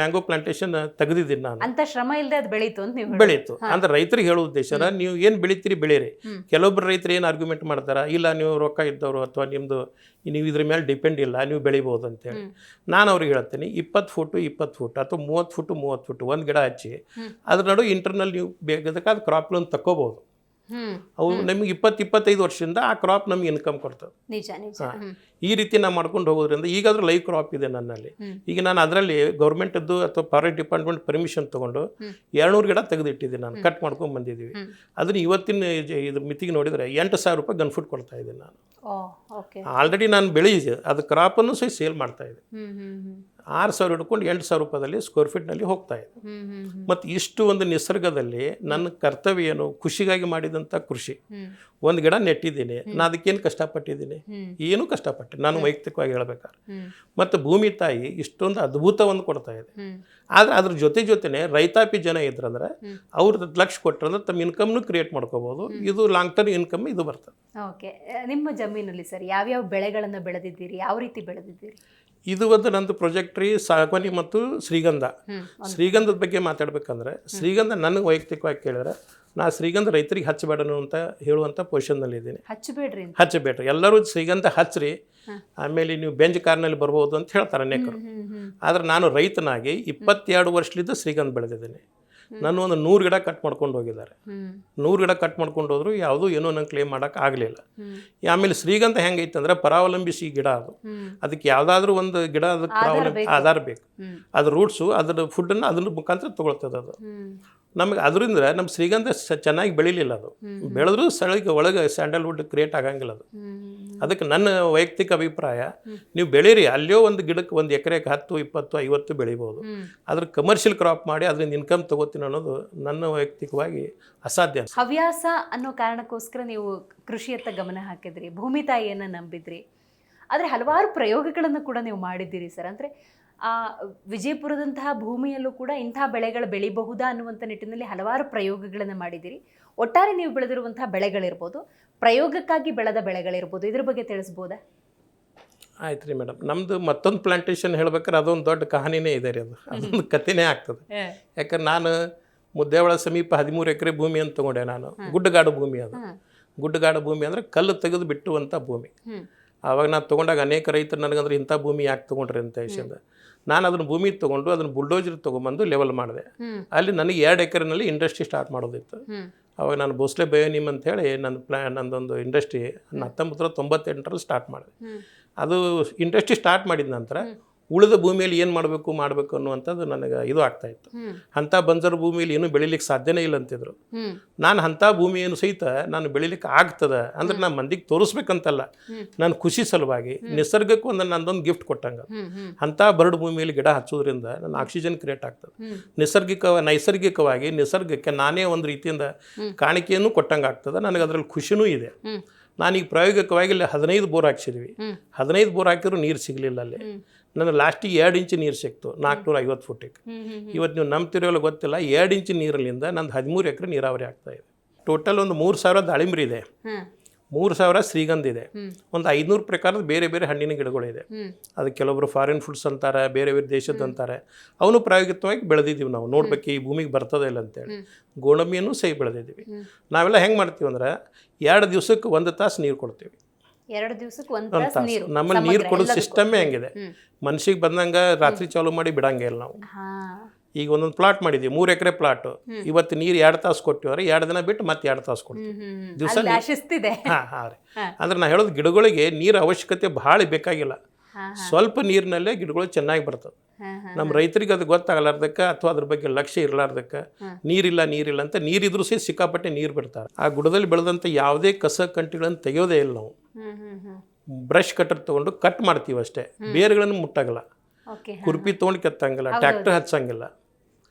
B: ಮ್ಯಾಂಗೋ ಪ್ಲಾಂಟೇಶನ್ ತೆಗೆದಿದ್ದೀನಿ ನಾನು.
A: ಅಂತ ಶ್ರಮ ಇಲ್ಲದೆ ಅದು ಬೆಳೀತು ಅಂತ ನೀವು
B: ಬೆಳೀತು ಅಂದ್ರೆ ರೈತರಿಗೆ ಹೇಳೋ ಉದ್ದೇಶ ನೀವು ಏನು ಬೆಳಿತೀರಿ ಬೆಳೀರಿ. ಕೆಲವೊಬ್ರು ರೈತರು ಏನು ಆರ್ಗ್ಯುಮೆಂಟ್ ಮಾಡ್ತಾರ, ಇಲ್ಲ ನೀವು ರೊಕ್ಕ ಇದ್ದವರು ಅಥವಾ ನಿಮ್ಮದು ನೀವು ಇದ್ರ ಮೇಲೆ ಡಿಪೆಂಡ್ ಇಲ್ಲ, ನೀವು ಬೆಳಿಬೋದು ಅಂತೇಳಿ. ನಾನು ಅವ್ರಿಗೆ ಹೇಳ್ತೀನಿ 20 ಫೂಟು 20 ಫೂಟ್ ಅಥವಾ 30 ಫೂಟು 30 ಫೂಟ್ ಒಂದು ಗಿಡ ಹಚ್ಚಿ ಅದ್ರ ನಡು ಇಂಟರ್ನಲ್ ನೀವು ಬೇಕಾದ ಕ್ರಾಪ್ ಲೋನ್ ತಕ್ಕೋಬಹುದು. ಅವು ನಮಗೆ 20-25 ವರ್ಷದಿಂದ ಆ ಕ್ರಾಪ್ ನಮ್ಗೆ ಇನ್ಕಮ್ ಕೊಡ್ತದೆ.
A: ನಿಜ ನಿಜ.
B: ಈ ರೀತಿ ನಾವು ಮಾಡ್ಕೊಂಡು ಹೋಗೋದ್ರಿಂದ ಈಗಾದ್ರೂ ಲೈವ್ ಕ್ರಾಪ್ ಇದೆ ನನ್ನಲ್ಲಿ. ಈಗ ನಾನು ಅದರಲ್ಲಿ ಗೌರ್ಮೆಂಟದ್ದು ಅಥವಾ ಫಾರೆಸ್ಟ್ ಡಿಪಾರ್ಟ್ಮೆಂಟ್ ಪರ್ಮಿಷನ್ ತೊಗೊಂಡು 200 ಗಿಡ ತೆಗೆದಿಟ್ಟಿದ್ದೀನಿ ನಾನು, ಕಟ್ ಮಾಡ್ಕೊಂಡು ಬಂದಿದ್ದೀವಿ. ಅದನ್ನ ಇವತ್ತಿನ ಇದು ಮಿತಿಗೆ ನೋಡಿದರೆ 8,000 ರೂಪಾಯಿ ಗನ್ ಫುಡ್ ಕೊಡ್ತಾ ಇದ್ದೀನಿ ನಾನು. ಆಲ್ರೆಡಿ ನಾನು ಬೆಳೆಯಿದೆ ಅದು ಕ್ರಾಪನ್ನು ಸಹ ಸೇಲ್ ಮಾಡ್ತಾ ಇದ್ದೆ. 6,000 ಹಿಡ್ಕೊಂಡು 8,000 ರೂಪಾಯಿದಲ್ಲಿ ಸ್ಕ್ವೇರ್ ಫೀಟ್ನಲ್ಲಿ ಹೋಗ್ತಾ ಇದೆ. ಮತ್ತು ಇಷ್ಟು ಒಂದು ನಿಸರ್ಗದಲ್ಲಿ ನನ್ನ ಕರ್ತವ್ಯ ಏನು, ಖುಷಿಗಾಗಿ ಮಾಡಿದಂಥ ಕೃಷಿ. ಒಂದು ಗಿಡ ನೆಟ್ಟಿದ್ದೀನಿ, ನಾನು ಅದಕ್ಕೇನು ಕಷ್ಟಪಟ್ಟಿದ್ದೀನಿ, ಏನೂ ಕಷ್ಟಪಟ್ಟೆ ನಾನು ವೈಯಕ್ತಿಕವಾಗಿ ಹೇಳ್ಬೇಕಾದ್ರೆ. ಮತ್ತು ಭೂಮಿ ತಾಯಿ ಇಷ್ಟೊಂದು ಅದ್ಭುತವನ್ನು ಕೊಡ್ತಾ ಇದೆ. ಆದರೆ ಅದ್ರ ಜೊತೆನೇ ರೈತಾಪಿ ಜನ ಇದ್ರಂದ್ರೆ ಅವ್ರ ಲಕ್ಷ ಕೊಟ್ಟರಂದ್ರೆ ತಮ್ಮ ಇನ್ಕಮ್ನು ಕ್ರಿಯೇಟ್ ಮಾಡ್ಕೋಬೋದು. ಇದು ಲಾಂಗ್ ಟರ್ಮ್ ಇನ್ಕಮ್ ಇದು ಬರ್ತದೆ.
A: ಓಕೆ, ನಿಮ್ಮ ಜಮೀನಲ್ಲಿ ಸರ್ ಯಾವ್ಯಾವ ಬೆಳೆಗಳನ್ನು ಬೆಳೆದಿದ್ದೀರಿ, ಯಾವ ರೀತಿ ಬೆಳೆದಿದ್ದೀರಿ?
B: ಇದು ಒಂದು ನಂದು ಪ್ರೊಜೆಕ್ಟ್ರಿ ಸಾಗವಾನಿ ಮತ್ತು ಶ್ರೀಗಂಧ. ಶ್ರೀಗಂಧದ ಬಗ್ಗೆ ಮಾತಾಡ್ಬೇಕಂದ್ರೆ ಶ್ರೀಗಂಧ ನನಗೆ ವೈಯಕ್ತಿಕವಾಗಿ ಕೇಳಿದ್ರೆ ನಾ ಶ್ರೀಗಂಧ ರೈತರಿಗೆ ಹಚ್ಚಬೇಡನು ಅಂತ ಹೇಳುವಂಥ ಪೊಸಿಷನ್ನಲ್ಲಿ ಇದ್ದೀನಿ. ಹಚ್ಚಬೇಡ್ರಿ ಎಲ್ಲರೂ ಶ್ರೀಗಂಧ ಹಚ್ಚ್ರಿ, ಆಮೇಲೆ ನೀವು ಬೆಂಚ್ ಕಾರ್ನಲ್ಲಿ ಬರ್ಬೋದು ಅಂತ ಹೇಳ್ತಾರೆ ಅನೇಕರು. ಆದರೆ ನಾನು ರೈತನಾಗಿ 22 ವರ್ಷದಿಂದ ಶ್ರೀಗಂಧ ಬೆಳೆದಿದ್ದೀನಿ. ನಾನು ಒಂದು 100 ಗಿಡ ಕಟ್ ಮಾಡ್ಕೊಂಡು ಹೋಗಿದ್ದಾರೆ. 100 ಗಿಡ ಕಟ್ ಮಾಡ್ಕೊಂಡು ಹೋದ್ರು ಯಾವುದೂ ಏನೋ ನಂಗೆ ಕ್ಲೇಮ್ ಮಾಡೋಕೆ ಆಗಲಿಲ್ಲ. ಆಮೇಲೆ ಶ್ರೀಗಂಧ ಹೆಂಗೈತೆ ಅಂದ್ರೆ ಪರಾವಲಂಬಿಸಿ ಗಿಡ ಅದು. ಅದಕ್ಕೆ ಯಾವುದಾದ್ರೂ ಒಂದು ಗಿಡ ಅದಕ್ಕೆ ಆಧಾರ ಬೇಕು. ಅದ್ರ ರೂಟ್ಸು ಅದ್ರ ಫುಡ್ಡನ್ನು ಅದ್ರ ಮುಖಾಂತರ ತೊಗೊಳ್ತದೆ. ಅದು ನಮಗೆ ಅದರಿಂದ ನಮ್ಮ ಶ್ರೀಗಂಧ ಚೆನ್ನಾಗಿ ಬೆಳಿಲಿಲ್ಲ. ಅದು ಬೆಳೆದ್ರೂ ಸ್ಥಳಕ್ಕೆ ಒಳಗೆ ಸ್ಯಾಂಡಲ್ವುಡ್ ಕ್ರಿಯೇಟ್ ಆಗಂಗಿಲ್ಲ. ಅದು ಅದಕ್ಕೆ ನನ್ನ ವೈಯಕ್ತಿಕ ಅಭಿಪ್ರಾಯ, ನೀವು ಬೆಳೀರಿ, ಅಲ್ಲಿಯೋ ಒಂದು ಗಿಡಕ್ಕೆ ಒಂದು ಎಕರೆಗೆ 10, 20, 50 ಬೆಳಿಬೋದು. ಅದ್ರ ಕಮರ್ಷಿಯಲ್ ಕ್ರಾಪ್ ಮಾಡಿ ಅದರಿಂದ ಇನ್ಕಮ್ ತಗೋತೀನಿ ಅನ್ನೋದು ನನ್ನ ವೈಯಕ್ತಿಕವಾಗಿ ಅಸಾಧ್ಯ.
A: ಹವ್ಯಾಸ ಅನ್ನೋ ಕಾರಣಕ್ಕೋಸ್ಕರ ನೀವು ಕೃಷಿಯತ್ತ ಗಮನ ಹಾಕಿದ್ರಿ, ಭೂಮಿ ತಾಯಿಯನ್ನು ನಂಬಿದ್ರಿ. ಆದರೆ ಹಲವಾರು ಪ್ರಯೋಗಗಳನ್ನು ಕೂಡ ನೀವು ಮಾಡಿದ್ದೀರಿ ಸರ್. ಅಂದರೆ ವಿಜಯಪುರದಂತಹ ಭೂಮಿಯಲ್ಲೂ ಕೂಡ ಇಂತಹ ಬೆಳೆಗಳು ಬೆಳಿಬಹುದಾ ಅನ್ನುವಂಥ ನಿಟ್ಟಿನಲ್ಲಿ ಹಲವಾರು ಪ್ರಯೋಗಗಳನ್ನು ಮಾಡಿದ್ದೀರಿ. ಒಟ್ಟಾರೆ ನೀವು ಬೆಳೆದಿರುವಂತಹ ಬೆಳೆಗಳಿರ್ಬೋದು, ಪ್ರಯೋಗಕ್ಕಾಗಿ ಬೆಳೆದ ಬೆಳೆಗಳಿರ್ಬೋದು, ಇದ್ರ ಬಗ್ಗೆ ತಿಳಿಸ್ಬೋದಾ?
B: ಆಯ್ತು ರೀ ಮೇಡಮ್. ನಮ್ಮದು ಮತ್ತೊಂದು ಪ್ಲಾಂಟೇಶನ್ ಹೇಳ್ಬೇಕಾದ್ರೆ ಅದೊಂದು ದೊಡ್ಡ ಕಹಾನಿನೇ ಇದೆ ರೀ. ಅದೊಂದು ಕಥೆನೇ ಆಗ್ತದೆ. ಯಾಕಂದ್ರೆ ನಾನು ಮುದ್ದೇವಳ ಸಮೀಪ 13 ಎಕರೆ ಭೂಮಿ ಅಂತ ತೊಗೊಂಡೆ ನಾನು. ಗುಡ್ಡಗಾಡು ಭೂಮಿ ಅದು. ಗುಡ್ಡಗಾಡು ಭೂಮಿ ಅಂದರೆ ಕಲ್ಲು ತೆಗೆದು ಬಿಟ್ಟುವಂಥ ಭೂಮಿ. ಆವಾಗ ನಾನು ತೊಗೊಂಡಾಗ ಅನೇಕ ರೈತರು ನನಗಂದ್ರೆ ಇಂಥ ಭೂಮಿ ಯಾಕೆ ತೊಗೊಂಡ್ರಿ ಅಂತ ವಿಷಯದ ನಾನು ಅದನ್ನು ಭೂಮಿ ತೊಗೊಂಡು ಅದನ್ನು ಬುಲ್ಡೋಜರ್ ತೊಗೊಂಬಂದು ಲೆವೆಲ್ ಮಾಡಿದೆ. ಅಲ್ಲಿ ನನಗೆ 2 ಎಕರೆನಲ್ಲಿ ಇಂಡಸ್ಟ್ರಿ ಸ್ಟಾರ್ಟ್ ಮಾಡೋದಿತ್ತು. ಅವಾಗ ನಾನು ಭೋಸ್ಲೆ ಬಯೋನಿಮ್ ಅಂತೇಳಿ ನಂದೊಂದು ಇಂಡಸ್ಟ್ರಿ 1998ರಲ್ಲಿ ಸ್ಟಾರ್ಟ್ ಮಾಡಿದೆ. ಅದು ಇಂಡಸ್ಟ್ರಿ ಸ್ಟಾರ್ಟ್ ಮಾಡಿದ ನಂತರ ಉಳಿದ ಭೂಮಿಯಲ್ಲಿ ಏನು ಮಾಡಬೇಕು ಅನ್ನುವಂಥದ್ದು ನನಗೆ ಇದು ಆಗ್ತಾಯಿತ್ತು. ಅಂಥ ಬಂಜರು ಭೂಮಿಯಲ್ಲಿ ಏನೂ ಬೆಳಿಲಿಕ್ಕೆ ಸಾಧ್ಯನೇ ಇಲ್ಲ ಅಂತಿದ್ರು. ನಾನು ಅಂಥ ಭೂಮಿಯನ್ನು ಸಹಿತ ನಾನು ಬೆಳಿಲಿಕ್ಕೆ ಆಗ್ತದೆ ಅಂದ್ರೆ ನಾನು ಮಂದಿಗೆ ತೋರಿಸ್ಬೇಕಂತಲ್ಲ, ನಾನು ಖುಷಿ ಸಲುವಾಗಿ ನಿಸರ್ಗಕ್ಕೆ ನಂದೊಂದು ಗಿಫ್ಟ್ ಕೊಟ್ಟಂಗೆ. ಅಂಥ ಬರಡು ಭೂಮಿಯಲ್ಲಿ ಗಿಡ ಹಚ್ಚೋದ್ರಿಂದ ನನ್ನ ಆಕ್ಸಿಜನ್ ಕ್ರಿಯೇಟ್ ಆಗ್ತದೆ. ನೈಸರ್ಗಿಕವಾಗಿ ನಿಸರ್ಗಕ್ಕೆ ನಾನೇ ಒಂದು ರೀತಿಯಿಂದ ಕಾಣಿಕೆಯನ್ನು ಕೊಟ್ಟಂಗೆ ಆಗ್ತದೆ. ನನಗೆ ಅದರಲ್ಲಿ ಖುಷಿನೂ ಇದೆ. ನಾನೀಗ ಪ್ರಾಯೋಗಿಕವಾಗಿ ಇಲ್ಲಿ 15 ಬೋರ್ ಹಾಕ್ಸಿದ್ವಿ. 15 ಬೋರ್ ಹಾಕಿದ್ರು ನೀರು ಸಿಗಲಿಲ್ಲ. ಅಲ್ಲಿ ನನ್ನ ಲಾಸ್ಟಿಗೆ 2 ಇಂಚ್ ನೀರು ಸಿಕ್ತು 450 ಫುಟಿಗೆ. ಇವತ್ತು ನೀವು ನಂಬ್ತಿರೋಲ್ಲ ಗೊತ್ತಿಲ್ಲ, 2 ಇಂಚ್ ನೀರಲ್ಲಿಂದ ನಂದು 13 ಎಕರೆ ನೀರಾವರಿ ಆಗ್ತಾ ಇದೆ. ಟೋಟಲ್ ಒಂದು 3,000 ದಾಳಿಂಬ್ರಿ ಇದೆ, 3,000 ಶ್ರೀಗಂಧ ಇದೆ, ಒಂದು 500 ಪ್ರಕಾರದ ಬೇರೆ ಬೇರೆ ಹಣ್ಣಿನ ಗಿಡಗಳಿದೆ. ಅದು ಕೆಲವೊಬ್ರು ಫಾರಿನ್ ಫುಡ್ಸ್ ಅಂತಾರೆ, ಬೇರೆ ಬೇರೆ ದೇಶದ ಅಂತಾರೆ. ಅವನು ಪ್ರಾಯೋಗಿಕವಾಗಿ ಬೆಳೆದಿದ್ದೀವಿ. ನಾವು ನೋಡ್ಬೇಕು ಈ ಭೂಮಿಗೆ ಬರ್ತದೆ ಇಲ್ಲ ಅಂತೇಳಿ. ಗೋಡಂಬಿಯನ್ನು ಸಹ ಬೆಳೆದಿದ್ದೀವಿ. ನಾವೆಲ್ಲ ಹೆಂಗೆ ಮಾಡ್ತೀವಿ ಅಂದ್ರೆ 2 ದಿವಸಕ್ಕೆ 1 ತಾಸು ನೀರು ಕೊಡ್ತೀವಿ.
A: 2 ದಿವಸಕ್ಕೆ 1 ತಾಸು ನೀರು.
B: ನಮ್ಮಲ್ಲಿ ನೀರು ಕೊಡೋ ಸಿಸ್ಟಮ್ಮೇ ಹೆಂಗಿದೆ, ಮನ್ಸಿಗೆ ಬಂದಂಗೆ ರಾತ್ರಿ ಚಾಲು ಮಾಡಿ ಬಿಡಂಗೆ ಇಲ್ಲ ನಾವು. ಈಗ ಒಂದೊಂದು ಪ್ಲಾಟ್ ಮಾಡಿದ್ವಿ, 3 ಎಕರೆ ಪ್ಲಾಟ್. ಇವತ್ತು ನೀರು 2 ತಾಸು ಕೊಟ್ಟಿವ್ರೆ, 2 ದಿನ ಬಿಟ್ಟು ಮತ್ತೆ 2 ತಾಸು ಕೊಡ್ತೀವಿ ದಿವಸ. ಹಾಂ ರೀ. ಅಂದ್ರೆ ನಾ ಹೇಳೋದು ಗಿಡಗಳಿಗೆ ನೀರು ಅವಶ್ಯಕತೆ ಭಾಳ ಬೇಕಾಗಿಲ್ಲ. ಸ್ವಲ್ಪ ನೀರಿನಲ್ಲೇ ಗಿಡಗಳು ಚೆನ್ನಾಗಿ ಬರ್ತದೆ. ನಮ್ಮ ರೈತರಿಗೆ ಅದು ಗೊತ್ತಾಗಲಾರ್ದಕ್ಕೆ ಅಥವಾ ಅದ್ರ ಬಗ್ಗೆ ಲಕ್ಷ್ಯ ಇರಲಾರ್ದಕ್ಕೆ ನೀರಿಲ್ಲ ಅಂತ ನೀರಿದ್ರೂ ಸಹ ಸಿಕ್ಕಾಪಟ್ಟೆ ನೀರು ಬಿಡ್ತಾರೆ. ಆ ಗುಡದಲ್ಲಿ ಬೆಳೆದಂಥ ಯಾವುದೇ ಕಸ ಕಂಟಿಗಳನ್ನು ತೆಗೆಯೋದೇ ಇಲ್ಲ ನಾವು. ಬ್ರಷ್ ಕಟರ್ ತೊಗೊಂಡು ಕಟ್ ಮಾಡ್ತೀವಿ ಅಷ್ಟೇ, ಬೇರುಗಳನ್ನು ಮುಟ್ಟಾಗಲ್ಲ,
A: ಓಕೆ
B: ಕುರ್ಪಿ ತೊಗೊಂಡು ಕೆತ್ತಂಗಿಲ್ಲ, ಟ್ರ್ಯಾಕ್ಟರ್ ಹಚ್ಚಂಗಿಲ್ಲ,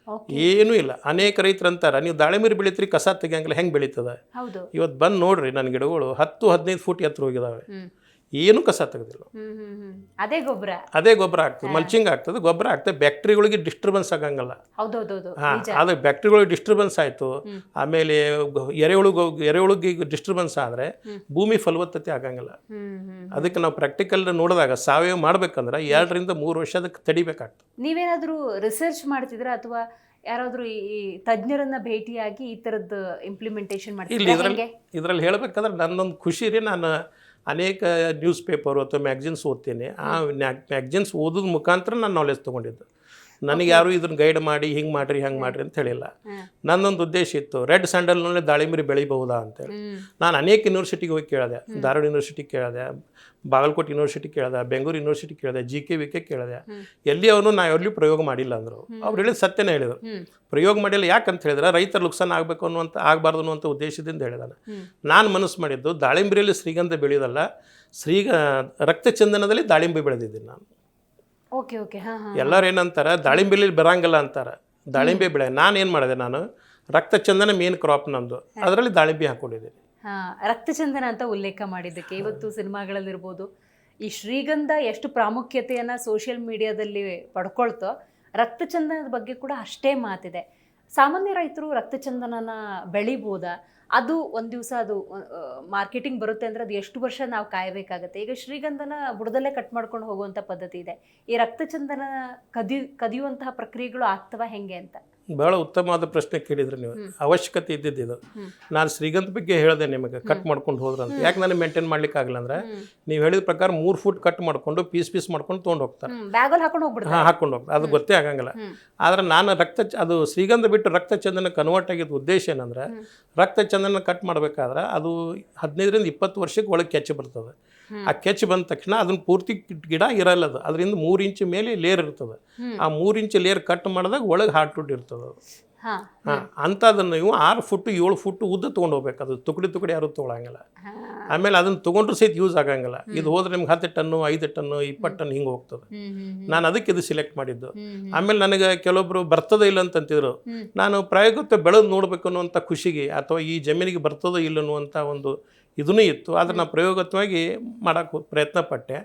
A: ಓಕೆ
B: ಏನೂ ಇಲ್ಲ. ಅನೇಕ ರೈತರು ಅಂತಾರೆ ನೀವು ದಾಳಿಂಬೆ ಬೆಳಿತೀರಿ ಕಸ ತೆಗಿಯಂಗಿಲ್ಲ, ಹೆಂಗೆ ಬೆಳೀತದೆ?
A: ಹೌದು.
B: ಇವತ್ತು ಬಂದು ನೋಡ್ರಿ ನನ್ನ ಗಿಡಗಳು 10-15 ಫೂಟ್ ಎತ್ತರ ಹೋಗಿದಾವೆ, ಏನೂ ಕಸ ತೆಗೆದಿಲ್ಲ.
A: ಅದೇ ಗೊಬ್ಬರ
B: ಆಗ್ತದೆ, ಮಲ್ಚಿಂಗ್ ಆಗ್ತದೆ, ಗೊಬ್ಬರ ಆಗ್ತದೆ, ಬ್ಯಾಕ್ಟೀರಿಯಾಗಳಿಗೆ ಡಿಸ್ಟರ್ಬೆನ್ಸ್ ಆಗಂಗಲ್ಲ.
A: ಹೌದೌದು.
B: ಅದು ಬ್ಯಾಕ್ಟೀರಿಯಾಗಳಿಗೆ ಡಿಸ್ಟರ್ಬೆನ್ಸ್ ಆಯಿತು, ಆಮೇಲೆ ಎರೆಹುಳುಗೆ ಡಿಸ್ಟರ್ಬೆನ್ಸ್ ಆದರೆ ಭೂಮಿ ಫಲವತ್ತತೆ ಆಗಂಗಿಲ್ಲ. ಅದಕ್ಕೆ ನಾವು ಪ್ರಾಕ್ಟಿಕಲ್ ನೋಡಿದಾಗ ಸಾವಯವ ಮಾಡ್ಬೇಕಂದ್ರೆ 2-3 ವರ್ಷ ಅದಕ್ಕೆ ತಡಿಬೇಕಾಗ್ತದೆ.
A: ನೀವೇನಾದ್ರೂ ರಿಸರ್ಚ್ ಮಾಡ್ತಿದ್ರ ಅಥವಾ ಯಾರಾದ್ರೂ ಈ ತಜ್ಞರನ್ನ ಭೇಟಿಯಾಗಿ ಈ ತರದ್ದು ಇಂಪ್ಲಿಮೆಂಟೇಷನ್ ಮಾಡ್ತಿದ್ರೆ?
B: ಇದರಲ್ಲಿ ಹೇಳ್ಬೇಕಂದ್ರೆ ನನ್ನೊಂದು ಖುಷಿ ರೀ, ನಾನು ಅನೇಕ ನ್ಯೂಸ್ ಪೇಪರು ಅಥವಾ ಮ್ಯಾಗ್ಝಿನ್ಸ್ ಓದ್ತೀನಿ. ಆ ಮ್ಯಾಗ್ಝಿನ್ಸ್ ಓದೋದ್ ಮುಖಾಂತರ ನಾನು ನಾಲೆಜ್ ತೊಗೊಂಡಿದ್ದು. ನನಗೆ ಯಾರು ಇದನ್ನ ಗೈಡ್ ಮಾಡಿ ಹಿಂಗೆ ಮಾಡಿರಿ ಹಂಗೆ ಮಾಡಿರಿ ಅಂತ ಹೇಳಿಲ್ಲ. ನನ್ನೊಂದು ಉದ್ದೇಶ ಇತ್ತು, ರೆಡ್ ಸ್ಯಾಂಡಲ್ನಲ್ಲಿ ದಾಳಿಂಬೆ ಬೆಳಿಬಹುದಾ ಅಂತೇಳಿ. ನಾನು ಅನೇಕ ಯೂನಿವರ್ಸಿಟಿಗೆ ಹೋಗಿ ಕೇಳಿದೆ, ಧಾರವಾಡ ಯೂನಿವರ್ಸಿಟಿ ಕೇಳಿದೆ, ಬಾಗಲಕೋಟೆ ಯೂನಿವರ್ಸಿಟಿ ಕೇಳಿದೆ, ಬೆಂಗಳೂರು ಯೂನಿವರ್ಸಿಟಿ ಕೇಳಿದೆ, JKVK ಕೇಳಿದೆ. ಎಲ್ಲಿ ಅವನು ನಾ ಎಲ್ಲಿ ಪ್ರಯೋಗ ಮಾಡಿಲ್ಲ ಅಂದರು. ಅವ್ರು ಹೇಳಿದ ಸತ್ಯನೇ ಹೇಳಿದರು, ಪ್ರಯೋಗ ಮಾಡಿಲ್ಲ. ಯಾಕಂತ ಹೇಳಿದ್ರೆ ರೈತರ ನುಕ್ಸಾನ ಆಗಬೇಕು ಆಗಬಾರ್ದು ಅನ್ನುವಂಥ ಉದ್ದೇಶದಿಂದ ಹೇಳಿದಾನೆ. ನಾನು ಮನಸ್ಸು ಮಾಡಿದ್ದು ದಾಳಿಂಬೆಯಲ್ಲಿ ಶ್ರೀಗಂಧ ಬೆಳೆಯೋದಲ್ಲ, ರಕ್ತಚಂದನದಲ್ಲಿ ದಾಳಿಂಬೆ ಬೆಳೆದಿದ್ದೀನಿ ನಾನು.
A: Okay okay.
B: ಎಲ್ಲರೂ ಏನಂತಾರೆ ದಾಳಿಂಬೆಲಿ ಬರಂಗಿಲ್ಲ ಅಂತಾರೆ, ದಾಳಿಂಬೆ ಬೆಳೆ. ನಾನು ಏನು ಮಾಡಿದೆ, ನಾನು ರಕ್ತಚಂದನ ಮೇನ್ ಕ್ರಾಪ್ ನಂದು, ಅದರಲ್ಲಿ ದಾಳಿಂಬೆ ಹಾಕ್ಕೊಂಡಿದ್ದೀನಿ.
A: ರಕ್ತಚಂದನ ಅಂತ ಉಲ್ಲೇಖ ಮಾಡಿದ್ದಕ್ಕೆ ಇವತ್ತು ಸಿನಿಮಾಗಳಲ್ಲಿರ್ಬೋದು ಈ ಶ್ರೀಗಂಧ ಎಷ್ಟು ಪ್ರಾಮುಖ್ಯತೆಯನ್ನು ಸೋಷಿಯಲ್ ಮೀಡಿಯಾದಲ್ಲಿ ಪಡ್ಕೊಳ್ತೋ, ರಕ್ತಚಂದನದ ಬಗ್ಗೆ ಕೂಡ ಅಷ್ಟೇ ಮಾತಿದೆ. ಸಾಮಾನ್ಯ ರೈತರು ರಕ್ತಚಂದನನ ಬೆಳಿಬೋದಾ? ಅದು ಒಂದು ದಿವಸ ಅದು ಮಾರ್ಕೆಟಿಂಗ್ ಬರುತ್ತೆ ಅಂದರೆ ಅದು ಎಷ್ಟು ವರ್ಷ ನಾವು ಕಾಯಬೇಕಾಗತ್ತೆ? ಈಗ ಶ್ರೀಗಂಧನ ಬುಡದಲ್ಲೇ ಕಟ್ ಮಾಡ್ಕೊಂಡು ಹೋಗುವಂಥ ಪದ್ಧತಿ ಇದೆ. ಈ ರಕ್ತಚಂದನ ಕದಿಯುವಂತಹ ಪ್ರಕ್ರಿಯೆಗಳು ಆಗ್ತವ ಹೆಂಗೆ ಅಂತ?
B: ಭಾಳ ಉತ್ತಮವಾದ ಪ್ರಶ್ನೆ ಕೇಳಿದ್ರಿ ನೀವು. ಅವಶ್ಯಕತೆ ಇದ್ದಿದ್ದು. ನಾನು ಶ್ರೀಗಂಧ ಬಗ್ಗೆ ಹೇಳಿದೆ ನಿಮಗೆ, ಕಟ್ ಮಾಡ್ಕೊಂಡು ಹೋದ್ರಂತ. ಯಾಕೆ ನನಗೆ ಮೇಂಟೈನ್ ಮಾಡ್ಲಿಕ್ಕೆ ಆಗಲ್ಲ ಅಂದ್ರೆ, ನೀವು ಹೇಳಿದ ಪ್ರಕಾರ 3 ಫೂಟ್ ಕಟ್ ಮಾಡ್ಕೊಂಡು ಪೀಸ್ ಮಾಡ್ಕೊಂಡು ತೊಗೊಂಡು ಹೋಗ್ತಾರೆ,
A: ಬ್ಯಾಗಲ್ಲಿ ಹಾಕೊಂಡು ಹೋಗ್ಬಿಡ್ತಾರೆ.
B: ಹಾಕೊಂಡು ಹೋಗ್ತಾರೆ, ಅದು ಗೊತ್ತೇ ಆಗಂಗಿಲ್ಲ. ಆದ್ರೆ ನಾನು ಅದು ಶ್ರೀಗಂಧ ಬಿಟ್ಟು ರಕ್ತಚಂದನ ಕನ್ವರ್ಟ್ ಆಗಿದ್ದ ಉದ್ದೇಶ ಏನಂದ್ರೆ, ರಕ್ತಚಂದನ ಕಟ್ ಮಾಡ್ಬೇಕಾದ್ರೆ ಅದು 15-20 ವರ್ಷಕ್ಕೆ ಒಳಗೆ ಕೆಚ್ಚು ಬರ್ತದೆ. ಆ ಕೆಚ್ಚು ಬಂದ ತಕ್ಷಣ ಅದನ್ನ ಪೂರ್ತಿ ಗಿಡ ಇರಲ್ಲ, ಅದು ಅದರಿಂದ 3 ಇಂಚ್ ಮೇಲೆ ಲೇಯರ್ ಇರ್ತದೆ. ಆ 3 ಇಂಚ್ ಲೇಯರ್ ಕಟ್ ಮಾಡಿದಾಗ ಒಳಗೆ ಹಾರ್ಟ್ವುಡ್ ಇರ್ತದೆ ಅದು. ಅಂಥದನ್ನು ನೀವು 6 ಫುಟ್ 7 ಫುಟ್ ಉದ್ದ ತೊಗೊಂಡು ಹೋಗ್ಬೇಕು. ಅದು ತುಕಡಿ ಯಾರು ತೊಗೊಳಂಗಿಲ್ಲ. ಆಮೇಲೆ ಅದನ್ನು ತೊಗೊಂಡ್ರು ಸಹಿತ ಯೂಸ್ ಆಗಂಗಿಲ್ಲ. ಇದು ಹೋದ್ರೆ ನಿಮ್ಗೆ 10 ಟನ್ನು 5 ಟನ್ನು 20 ಟನ್ ಹಿಂಗೆ ಹೋಗ್ತದೆ. ನಾನು ಅದಕ್ಕೆ ಇದು ಸಿಲೆಕ್ಟ್ ಮಾಡಿದ್ದು. ಆಮೇಲೆ ನನಗೆ ಕೆಲವೊಬ್ರು ಬರ್ತದೋ ಇಲ್ಲ ಅಂತಂತಿದ್ರು. ನಾನು ಪ್ರಾಯೋಗಿಕ ಬೆಳೆದು ನೋಡ್ಬೇಕು ಅನ್ನುವಂಥ ಖುಷಿಗೆ, ಅಥವಾ ಈ ಜಮೀನಿಗೆ ಬರ್ತದೋ ಇಲ್ಲ ಅನ್ನುವಂಥ ಒಂದು ಇದೂ ಇತ್ತು. ಆದರೆ ನಾನು ಪ್ರಯೋಗಾತ್ಮಕವಾಗಿ ಮಾಡೋಕ್ಕೆ ಪ್ರಯತ್ನ ಪಟ್ಟೆ.